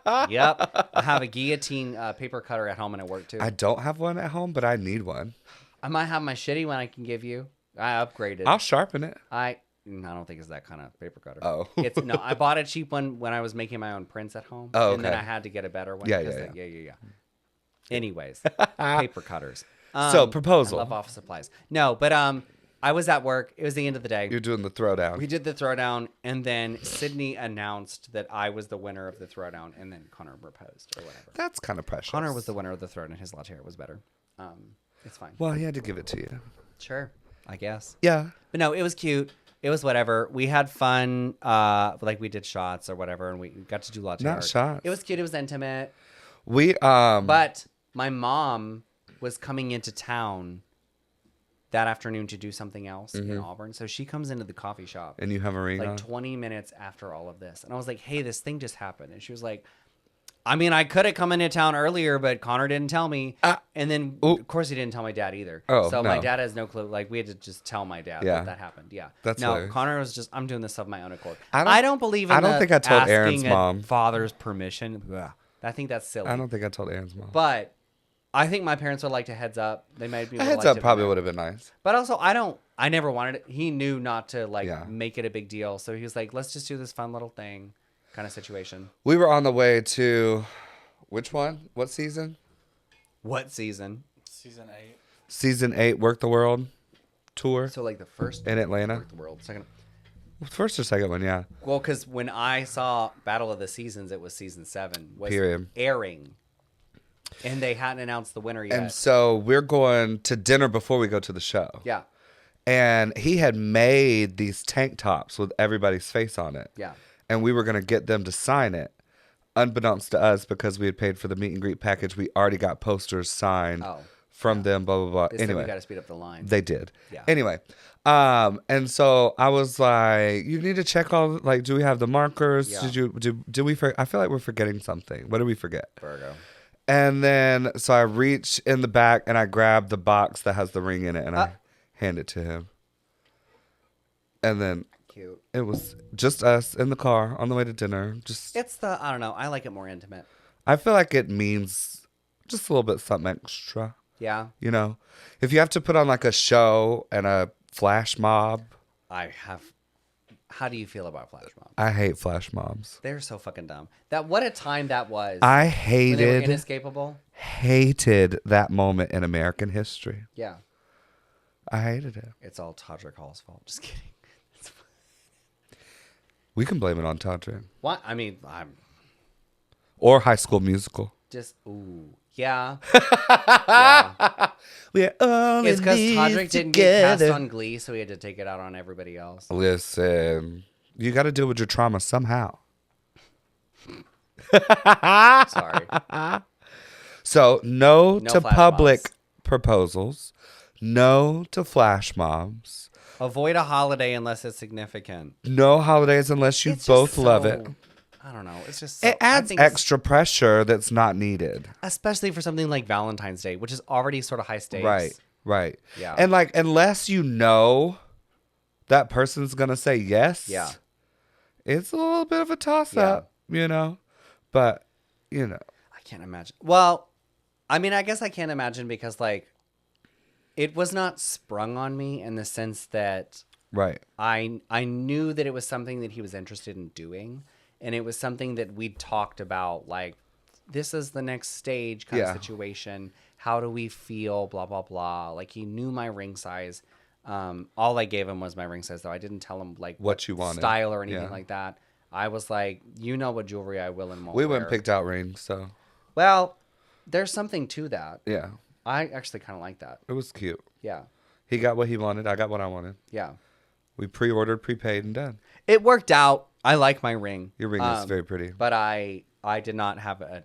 I have a guillotine paper cutter at home and at work too. I don't have one at home, but I need one. I might have my shitty one I can give you. I upgraded. I'll sharpen it. I don't think it's that kind of paper cutter. Oh. No, I bought a cheap one when I was making my own prints at home. Oh, And then okay. I had to get a better one. Yeah, because yeah. Anyways, paper cutters. So, proposal. I love office supplies. No, but I was at work. It was the end of the day. You're doing the throwdown. We did the throwdown, and then Sydney announced that I was the winner of the throwdown, and then Connor proposed or whatever. That's kind of precious. Connor was the winner of the throwdown. His latte art was better. It's fine. Well, he had to give it to you. Sure, I guess. Yeah. But no, it was cute. It was whatever. We had fun. Like we did shots or whatever, and we got to do latte Not art. shots. It was cute. It was intimate. We But my mom was coming into town that afternoon to do something else in Auburn. So she comes into the coffee shop. and you have a ring Like on. 20 minutes after all of this. And I was like, hey, this thing just happened. And she was like, I mean, I could have come into town earlier, but Connor didn't tell me. And then, of course, he didn't tell my dad either. Oh, so my no. dad has no clue. Like, we had to just tell my dad Yeah. that happened. Yeah. That's no, hilarious. Connor was just, I'm doing this of my own accord. I I don't believe in I don't the think I told asking Aaron's a mom. father's permission. Ugh. I think that's silly. I don't think I told Aaron's mom. But I think my parents would like a heads up. They might be A heads up probably would have been nice. But also, I never wanted it. He knew not to like Yeah. make it a big deal. So he was like, let's just do this fun little thing kind of situation. We were on the way to, which one? What season? What season? Season 8. Season 8, Work the World tour So like the first in Atlanta. Work the World. Second. First or second one, yeah. Well, because when I saw Battle of the Seasons, it was season 7 was Period. airing, and they hadn't announced the winner yet. And so we're going to dinner before we go to the show. Yeah, And he had made these tank tops with everybody's face on it. yeah. And we were going to get them to sign it. Unbeknownst to us, because we had paid for the meet and greet package, we already got posters signed from them, blah, blah, blah. They said Anyway, we got to speed up the line. they did. Yeah. Anyway, and so I was like, you need to check all, like, do we have the markers? Yeah. Did we, I feel like we're forgetting something. What did we forget? Virgo. And then, so I reach in the back and I grab the box that has the ring in it and I hand it to him. And then Cute. it was just us in the car on the way to dinner. Just, It's I don't know. I like it more intimate. I feel like it means just a little bit something extra, Yeah, you know? If you have to put on like a show and a flash mob, I have. How do you feel about flash mobs? I hate flash mobs. They're so fucking dumb. What a time that was. I when they were hated that moment in American history. Yeah, I hated it. it's all Todrick Hall's fault. Just kidding. We can blame it on Todrick. What? I mean, I'm Or High School Musical. just yeah. Yeah. We're all It's in because this Todrick didn't get cast together. on Glee, so he had to take it out on everybody else. Listen, you got to deal with your trauma somehow. Sorry. So, no to flash public mobs. proposals. No to flash mobs. Avoid a holiday unless it's significant. No holidays unless you It's just both love so- it. I don't know. It's just so, It I adds think it's- extra pressure that's not needed. especially for something like Valentine's Day, which is already sort of high stakes. Right. Yeah. And like, unless you know that person's going to say yes. Yeah. It's a little bit of a toss up, you know? But, you know. I can't imagine. Well, I mean, I guess I can't imagine because like it was not sprung on me in the sense that Right. I knew that it was something that he was interested in doing, and it was something that we'd talked about, like, this is the next stage kind of situation. How do we feel? Blah, blah, blah. Like, he knew my ring size. All I gave him was my ring size, though. I didn't tell him, like, What you wanted. style or anything Yeah. like that. I was like, you know what jewelry I will and won't We wear. went and picked out rings, so Well, there's something to that. yeah. I actually kind of like that. It was cute. Yeah. He got what he wanted. I got what I wanted. Yeah. We pre-ordered, prepaid, and done. It worked out. I like my ring. Your ring is very pretty. But I did not have a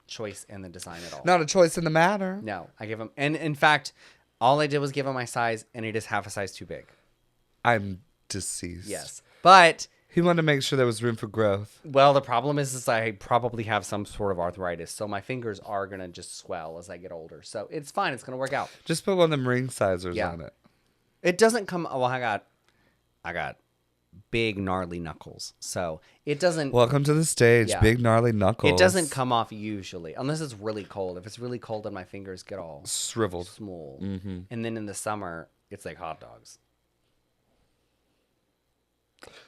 choice in the design at all. Not a choice in the matter. No, I give him, and in fact, all I did was give him my size, and it is half a size too big. I'm deceased. Yes, but He wanted to make sure there was room for growth. well, the problem is I probably have some sort of arthritis, so my fingers are gonna just swell as I get older. So it's fine. It's gonna work out. Just put one of them ring sizers Yeah. on it. It doesn't come. Well, I got big gnarly knuckles, so it doesn't. Welcome to the stage, Yeah. big gnarly knuckles. It doesn't come off usually, unless it's really cold. If it's really cold, then my fingers get all shriveled. small. And then in the summer, it's like hot dogs.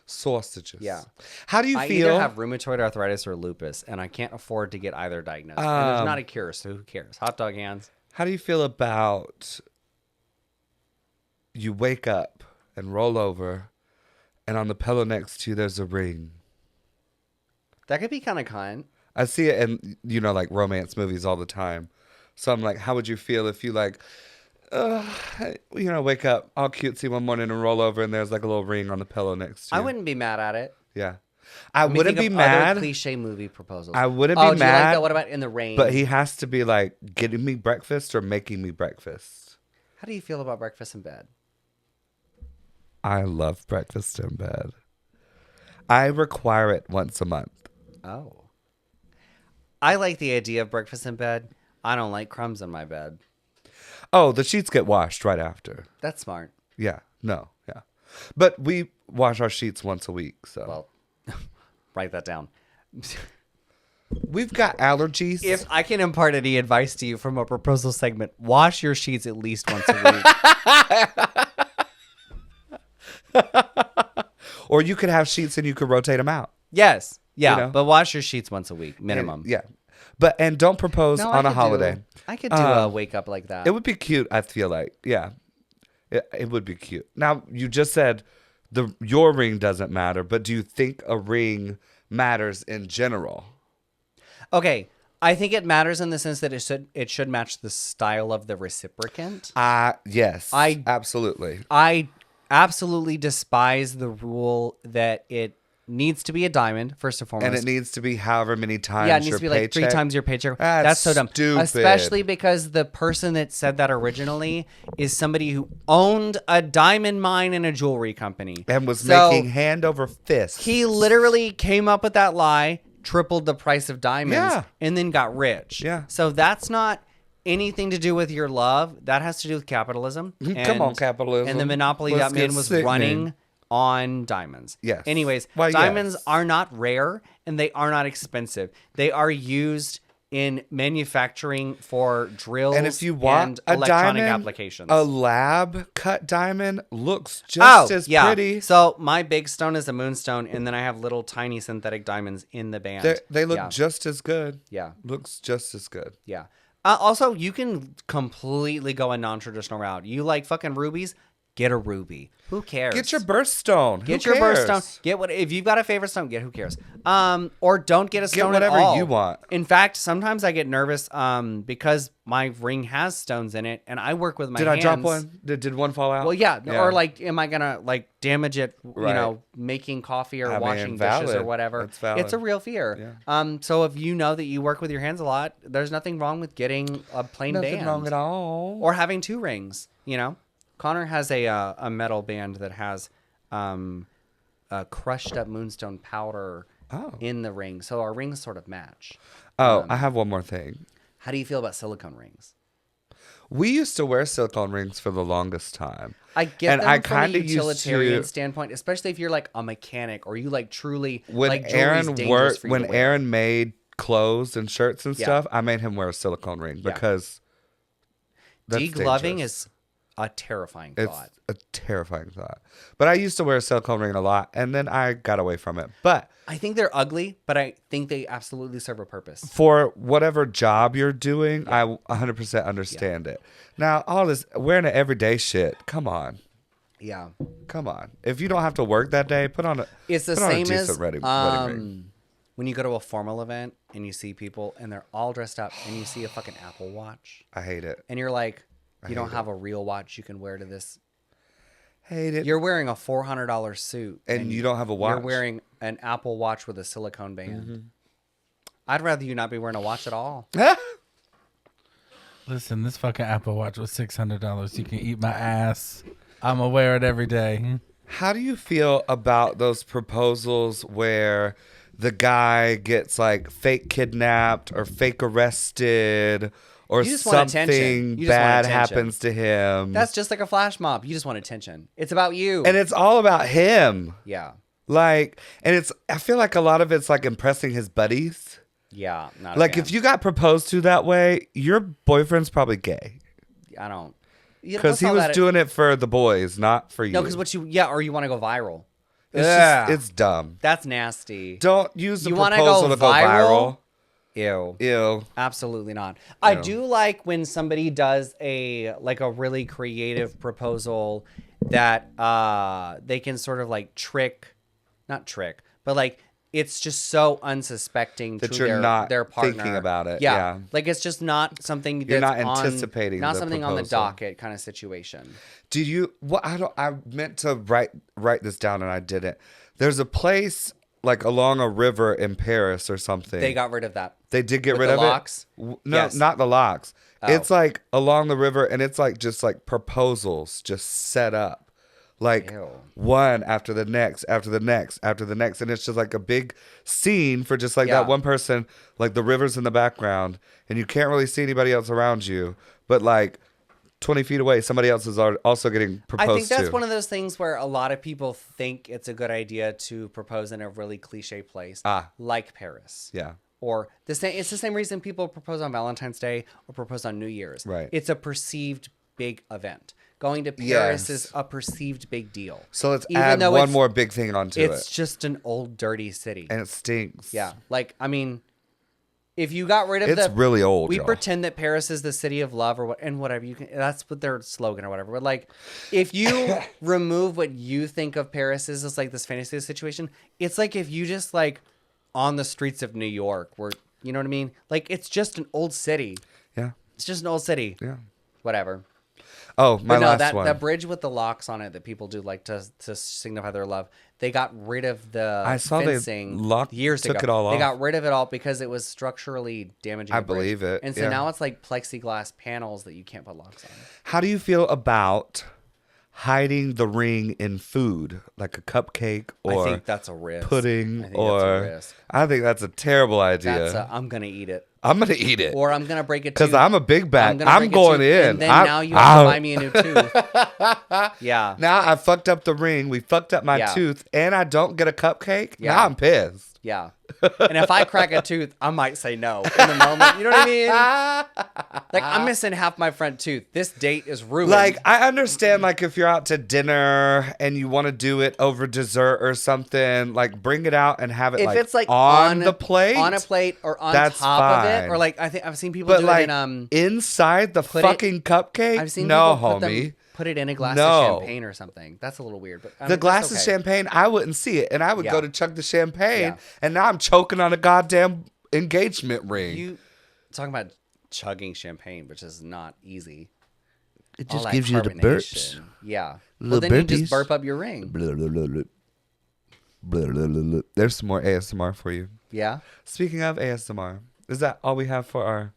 Sausages. Yeah. How do you I feel? either have rheumatoid arthritis or lupus, and I can't afford to get either diagnosed. And there's not a cure, so who cares? Hot dog hands. How do you feel about you wake up and roll over, and on the pillow next to you there's a ring? That could be kind of kind. I see it in, you know, like romance movies all the time. So I'm like, how would you feel if you like, you know, wake up all cutesy one morning and roll over and there's like a little ring on the pillow next to you? I wouldn't be mad at it. Yeah. I Let me wouldn't think be of other mad, cliche movie proposals. I wouldn't oh, be do you like mad, that? What about In the Rain? but he has to be like getting me breakfast or making me breakfast. How do you feel about breakfast in bed? I love breakfast in bed. I require it once a month. Oh. I like the idea of breakfast in bed. I don't like crumbs in my bed. Oh, the sheets get washed right after. That's smart. Yeah. No. Yeah. But we wash our sheets once a week. So Well, write that down. we've got allergies. If I can impart any advice to you from a proposal segment, wash your sheets at least once a week. Or you could have sheets and you could rotate them out. Yes. Yeah. You know? But wash your sheets once a week, minimum. Yeah. And don't propose No, I on a could holiday. I could do a wake up like that. It would be cute, I feel like. Yeah. It would be cute. Now, you just said your ring doesn't matter, but do you think a ring matters in general? Okay. I think it matters in the sense that it should match the style of the reciprocant. Yes. Absolutely. I absolutely despise the rule that it needs to be a diamond, first and foremost. And it needs to be however many times Yeah, it needs your to be like 3 paycheck. times your paycheck. That's so dumb. stupid. Especially because the person that said that originally is somebody who owned a diamond mine and a jewelry company. And was So making hand over fist. he literally came up with that lie, tripled the price of diamonds, Yeah. and then got rich. Yeah. So that's not anything to do with your love. That has to do with capitalism. Come on, capitalism. And the monopoly Let's that man get was sickening. running on diamonds. Yes. Anyways, Why, diamonds yes. are not rare and they are not expensive. They are used in manufacturing for drills And if you want and a electronic diamond, applications. a lab cut diamond looks just as pretty. So my big stone is a moonstone, and then I have little tiny synthetic diamonds in the band. They look Yeah. just as good. Yeah. Looks just as good. Yeah. Also, you can completely go a non-traditional route. You like fucking rubies? Get a ruby. Who cares? Get your birthstone. Get Who your cares? birthstone. Get what if you've got a favorite stone? Get who cares? Or don't get a stone whatever at all. you want. In fact, sometimes I get nervous because my ring has stones in it, and I work with my Did hands. I drop one? Did one fall out? Well, yeah. Or like, am I gonna like damage it? You Right. know, making coffee or I mean, washing dishes or valid. whatever. That's valid. It's a real fear. So if you know that you work with your hands a lot, there's nothing wrong with getting a plain Nothing band wrong at all. or having 2 rings. You know, Connor has a metal band that has a crushed up moonstone powder in the ring, so our rings sort of match. I have one more thing. How do you feel about silicone rings? We used to wear silicone rings for the longest time. I get And them I from a kinda used utilitarian to- standpoint, especially if you're like a mechanic or you like truly When like jewelry's Aaron dangerous for you to wear. Aaron made clothes and shirts and Yeah. stuff, I made him wear a silicone ring because that's Degloving dangerous. is a terrifying It's thought. a terrifying thought. But I used to wear a silicone ring a lot, and then I got away from it. But I think they're ugly, but I think they absolutely serve a purpose. for whatever job you're doing, I 100% understand it. Now, all this wearing it everyday shit, come on. Yeah. Come on. If you don't have to work that day, put on a It's the put on a same as decent wedding ring. when you go to a formal event and you see people and they're all dressed up and you see a fucking Apple Watch I hate it. and you're like, you don't hate have a real watch you can wear to this. Hate it. You're wearing a $400 suit And you don't have a watch. You're wearing an Apple Watch with a silicone band. I'd rather you not be wearing a watch at all. Listen, this fucking Apple Watch was $600. You can eat my ass. I'm gonna wear it every day. How do you feel about those proposals where the guy gets like fake kidnapped or fake arrested or You just want attention. something You just want bad attention. happens to him? That's just like a flash mob. You just want attention. It's about you. And it's all about him. yeah. Like, and I feel like a lot of it's like impressing his buddies. Yeah. Not a Like, fan. if you got proposed to that way, your boyfriend's probably gay. I don't. Because he was doing it for the boys, not for you. No, because or you want to go viral. It's Ugh. just, it's dumb. That's nasty. Don't use the You wanna proposal go to go viral. Ew. Ew. Absolutely not. I do like when somebody does a really creative proposal that they can sort of like not trick, but like it's just so unsuspecting That to you're not their partner. thinking about it, Yeah. yeah. Like it's just not something that's You're not anticipating not the something on the proposal. docket kind of situation. Did you? Well, I meant to write this down and I didn't. There's a place like along a river in Paris or something. They got rid of that. They did get With rid the of locks? it. No, Yes. not the locks. Oh. It's like along the river, and it's like just like proposals just set up, Like Ew. one after the next, after the next, after the next. And it's just like a big scene for just like Yeah. that one person, like the river's in the background and you can't really see anybody else around you. But like 20 feet away, somebody else is also getting proposed to. I think that's one of those things where a lot of people think it's a good idea to propose in a really cliche place, like Paris. Yeah. Or it's the same reason people propose on Valentine's Day or propose on New Year's. Right. It's a perceived big event. Going to Paris Yes. is a perceived big deal. So let's Even add though one it's- more big thing onto It's it. just an old, dirty city. And it stinks. Yeah. Like, I mean, if you got rid of It's really old, we y'all. pretend that Paris is the city of love or what, and whatever you can. That's what their slogan or whatever. But like, if you remove what you think of Paris as like this fantasy situation, it's like if you just like on the streets of New York, where you know what I mean. Like, it's just an old city. Yeah. It's just an old city. Yeah. Whatever. Oh, my But no, last one. that bridge with the locks on it that people do like to signify their love. They got rid of the I saw they fencing took ago. it all They off. got rid of it all because it was structurally damaging. I the bridge. believe it, And so yeah. now it's like plexiglass panels that you can't put locks on. How do you feel about hiding the ring in food, like a cupcake or I think that's a risk. pudding, I think or that's a risk. I think that's a terrible idea. I'm gonna eat it, I'm gonna eat it or I'm gonna break a tooth. because I'm a big bag. gonna I'm break a going tooth, in. And then I'm- now you have to I'm- buy me a new tooth. Yeah. Now I fucked up the ring. We fucked up my Yeah. tooth, and I don't get a cupcake. Yeah. Now I'm pissed. Yeah. And if I crack a tooth, I might say no in the moment. You know what I mean? Like, I'm missing half my front tooth. This date is ruined. Like, I understand, like, if you're out to dinner and you want to do it over dessert or something, like, bring it out and have it, if like, it's like on the plate. on a plate or on that's top of it, fine. or like I think I've seen people But, do like, it in inside the put it- fucking cupcake? I've seen no, people homie. put it in a glass No. of champagne or something. That's a little weird, but I The mean, glass that's of okay. champagne, I wouldn't see it. And I would Yeah. go to chug the champagne, Yeah. and now I'm choking on a goddamn engagement ring. You talking about chugging champagne, which is not easy. It All just that gives you the carbonation. burps. Yeah. Little Well, then you burpees. just burp up your ring. Blah, blah, blah, blah. Blah, blah, blah, blah. There's some more ASMR for you. Yeah. Speaking of ASMR, is that all we have for our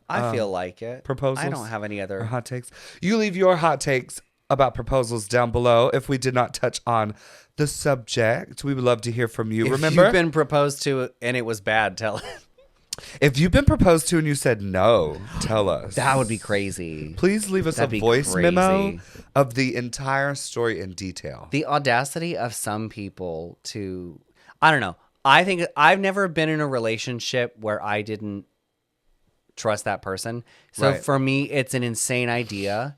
I feel like it. proposals? I don't have any or other. hot takes? You leave your hot takes about proposals down below. If we did not touch on the subject, we would love to hear from you. If Remember, you've been proposed to and it was bad, tell us. if you've been proposed to and you said no, tell us. That would be crazy. Please leave us That'd a be voice memo crazy. of the entire story in detail. The audacity of some people to, I don't know. I think I've never been in a relationship where I didn't trust that person. So Right. for me, it's an insane idea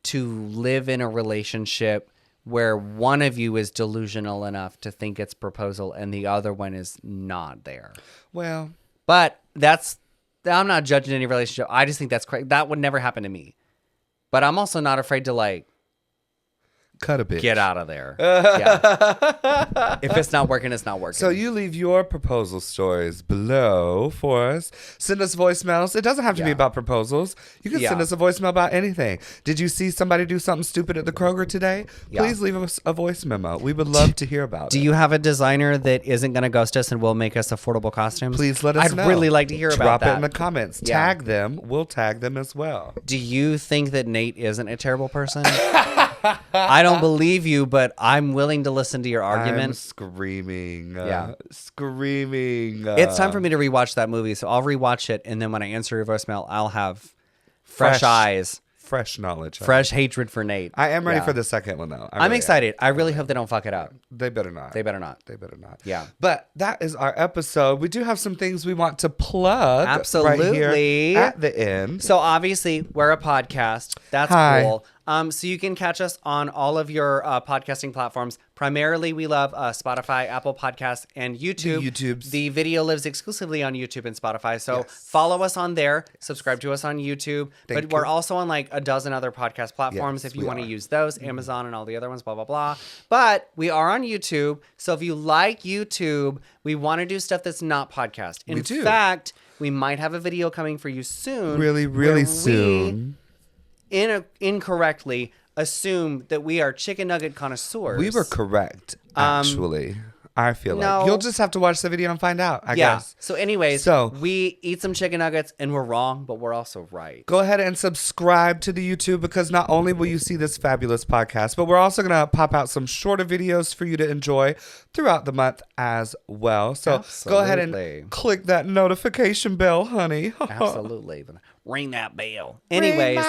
to live in a relationship where one of you is delusional enough to think it's proposal and the other one is not there. Well, But I'm not judging any relationship. I just think that's crazy. That would never happen to me. But I'm also not afraid to like cut a bit. get out of there. Yeah. If it's not working, it's not working. So you leave your proposal stories below for us. Send us voicemails. It doesn't have to be Yeah. about proposals. You can send Yeah. us a voicemail about anything. Did you see somebody do something stupid at the Kroger today? Yeah. Please leave us a voice memo. We would love to hear about Do it. you have a designer that isn't going to ghost us and will make us affordable costumes? Please let us I'd know. really like to hear Drop about that. it in the comments. Yeah. Tag them. We'll tag them as well. Do you think that Nate isn't a terrible person? I don't believe you, but I'm willing to listen to your I'm argument. screaming. Yeah. Screaming. It's time for me to rewatch that movie, so I'll rewatch it, and then when I answer your voicemail, I'll have fresh eyes, Fresh knowledge. fresh hatred for Nate. I am ready Yeah. for the second one, though. I'm really am. excited. I really hope they don't fuck it up. They better not. They better not. They better not. Yeah. But that is our episode. We do have some things we want to plug right Absolutely. here at the end. So obviously we're a podcast. That's Hi. cool. So you can catch us on all of your podcasting platforms. Primarily, we love Spotify, Apple Podcasts, and YouTube. The YouTubes. The video lives exclusively on YouTube and Spotify. So Yes. follow us on there. Subscribe to us on YouTube. Thank but we're you. also on like a dozen other podcast platforms Yes, if you we want to are. use those. Amazon and all the other ones, blah, blah, blah. But we are on YouTube. So if you like YouTube, we want to do stuff that's not podcast. In We do. fact, we might have a video coming for you soon. Really, where really we soon. incorrectly assume that we are chicken nugget connoisseurs. We were correct, actually. I feel No. like you'll just have to watch the video and find out. I guess. So, anyways, So- we eat some chicken nuggets and we're wrong, but we're also right. Go ahead and subscribe to the YouTube because not only will you see this fabulous podcast, but we're also going to pop out some shorter videos for you to enjoy throughout the month as well. So go ahead Absolutely. and click that notification bell, honey. Absolutely. Ring that bell. Anyways.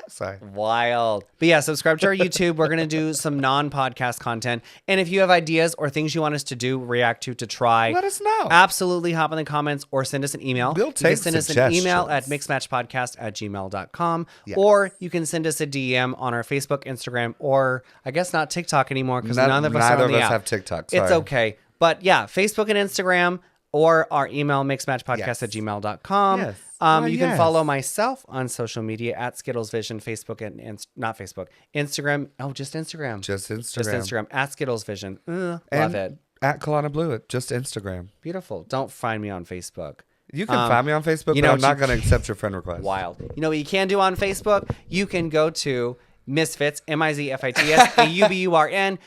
Sorry. Wild. But yeah, subscribe to our YouTube. We're going to do some non-podcast content. And if you have ideas or things you want us to do, react to try, Let us know. Absolutely hop in the comments or send us an email. We'll You can take send us an email at suggestions. mxmatchedpodcast@gmail.com. Yes. Or you can send us a DM on our Facebook, Instagram, or I guess not TikTok anymore because none of us are Neither on of the us app. have TikTok. It's Sorry. okay. But yeah, Facebook and Instagram or our email, mxmatchedpodcast@gmail.com. Yes. You can yes. follow myself on social media at Skittles Vision, Facebook and not Facebook, Instagram. Oh, just Instagram. Just Instagram. Just Instagram at Skittles Vision. Love And it. At Colana Blewett. Just Instagram. Beautiful. Don't find me on Facebook. You can find me on Facebook, you but know I'm what not you- going to accept your friend request. Wild. You know what you can do on Facebook? You can go to Misfits, MIZFITS, AUBURN.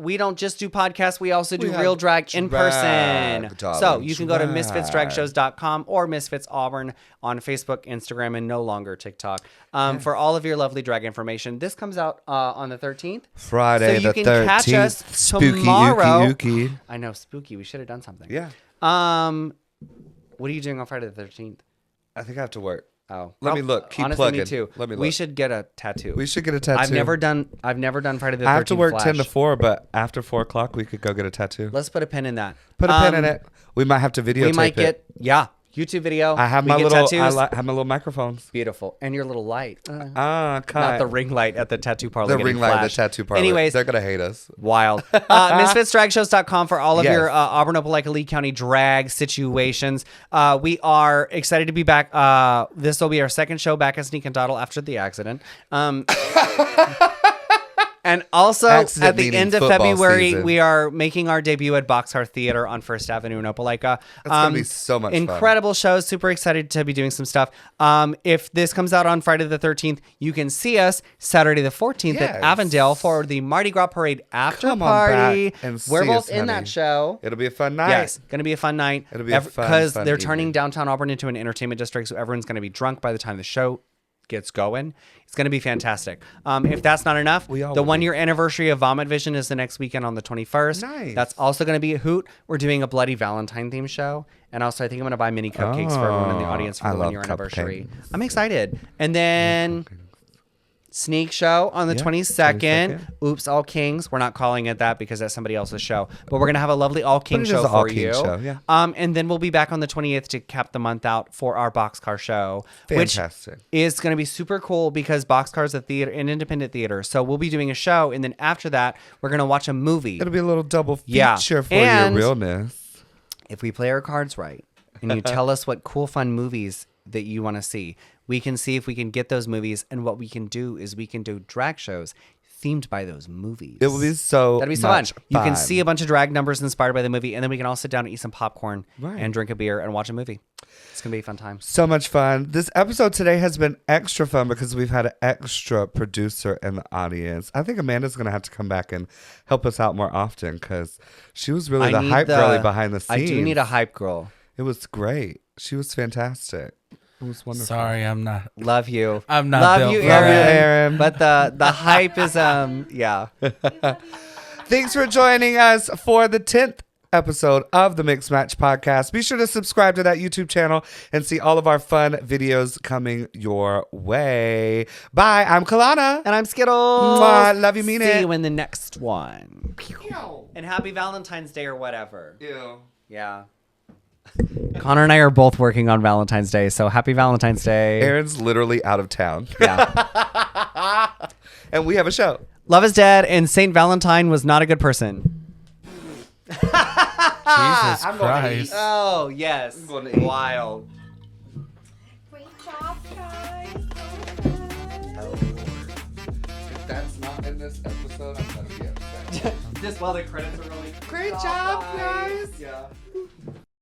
We don't just do podcasts. We also do We have real drag in person. drag, darling, So you can go to drag. misfitsdragshows.com or Misfits Auburn on Facebook, Instagram, and no longer TikTok for all of your lovely drag information. This comes out on the 13th. Friday So you the can 13th. catch us Spooky, tomorrow. ookie. I know, spooky. We should have done something. Yeah. What are you doing on Friday the 13th? I think I have to work. Oh, Let me look. Keep honestly, plugging. me too. Let me We look. should get a tattoo. We should get a tattoo. I've never done Friday the 13th. I have to work Flash. 10 to 4, but after 4 o'clock, we could go get a tattoo. Let's put a pin in that. Put a pin in it. We might have to videotape We might it. get YouTube video. I have we my get little. tattoos. I have my little microphones. Beautiful, and your little light. Cut. Not the ring light at the tattoo parlor. The getting ring light, the flashed. tattoo parlor. Anyways, They're gonna hate us. wild. MisfitsDragShows.com for all of Yes. your Auburn, Opelika, Lee County drag situations. We are excited to be back. This will be our second show back at Sneak and Dawdle after the accident. And also, Accident at the meaning end of football February, season. we are making our debut at Boxcar Theater on First Avenue in Opelika. That's gonna be so much fun. Incredible shows. Super excited to be doing some stuff. If this comes out on Friday the 13th, you can see us Saturday the 14th at Yes. Avondale for the Mardi Gras Parade after Come on party. back and We're see both us, in that honey. show. It'll be a fun night. Yes, going to be a fun night. It'll be a fun, because fun they're turning evening. downtown Auburn into an entertainment district, so everyone's going to be drunk by the time the show gets going. It's going to be fantastic. If that's not enough, We all the will be. 1 year anniversary of Vomit Vision is the next weekend on the 21st. Nice. That's also going to be a hoot. We're doing a Bloody Valentine theme show. And also, I think I'm going to buy mini cupcakes for everyone in the audience for I the 1 love year anniversary. cupcakes. I'm excited. And then Sneak Show on the Yeah, 22nd. 22nd. Oops, All Kings. We're not calling it that because that's somebody else's show. But we're going to have a lovely All King it is show an for All King you. show, yeah. And then we'll be back on the 28th to cap the month out for our Boxcar show. Fantastic. Which is going to be super cool because Boxcar is an independent theater. So we'll be doing a show. And then after that, we're going to watch a movie. It'll be a little double Yeah. feature for And- your realness. If we play our cards right and you tell us what cool, fun movies that you want to see, we can see if we can get those movies. And what we can do is we can do drag shows themed by those movies. It will be so. That'd be so fun. much You can fun. see a bunch of drag numbers inspired by the movie, and then we can all sit down and eat some popcorn Right. and drink a beer and watch a movie. It's gonna be a fun time. So much fun. This episode today has been extra fun because we've had an extra producer in the audience. I think Amanda's going to have to come back and help us out more often because she was really the hype girlie behind the scenes. I do need a hype girl. It was great. She was fantastic. It was wonderful. Sorry, I'm not. Love you. I'm not Love built you, for Aaron. that. Aaron. But the hype is yeah. Thanks for joining us for the 10th episode of the MxMatched Podcast. Be sure to subscribe to that YouTube channel and see all of our fun videos coming your way. Bye. I'm Colana. And I'm Skittles. Mwah. Love you, mean See it. you in the next one. And happy Valentine's Day or whatever. Ew. Yeah. Connor and I are both working on Valentine's Day, so happy Valentine's Day. Aaron's literally out of town. Yeah. And we have a show. Love is dead, and Saint Valentine was not a good person. Jesus I'm gonna Christ. Oh, yes. gonna eat. Wild. Great job, guys. If that's not in this episode, I'm going to be upset. Just while the credits are rolling. Great job, guys. Yeah.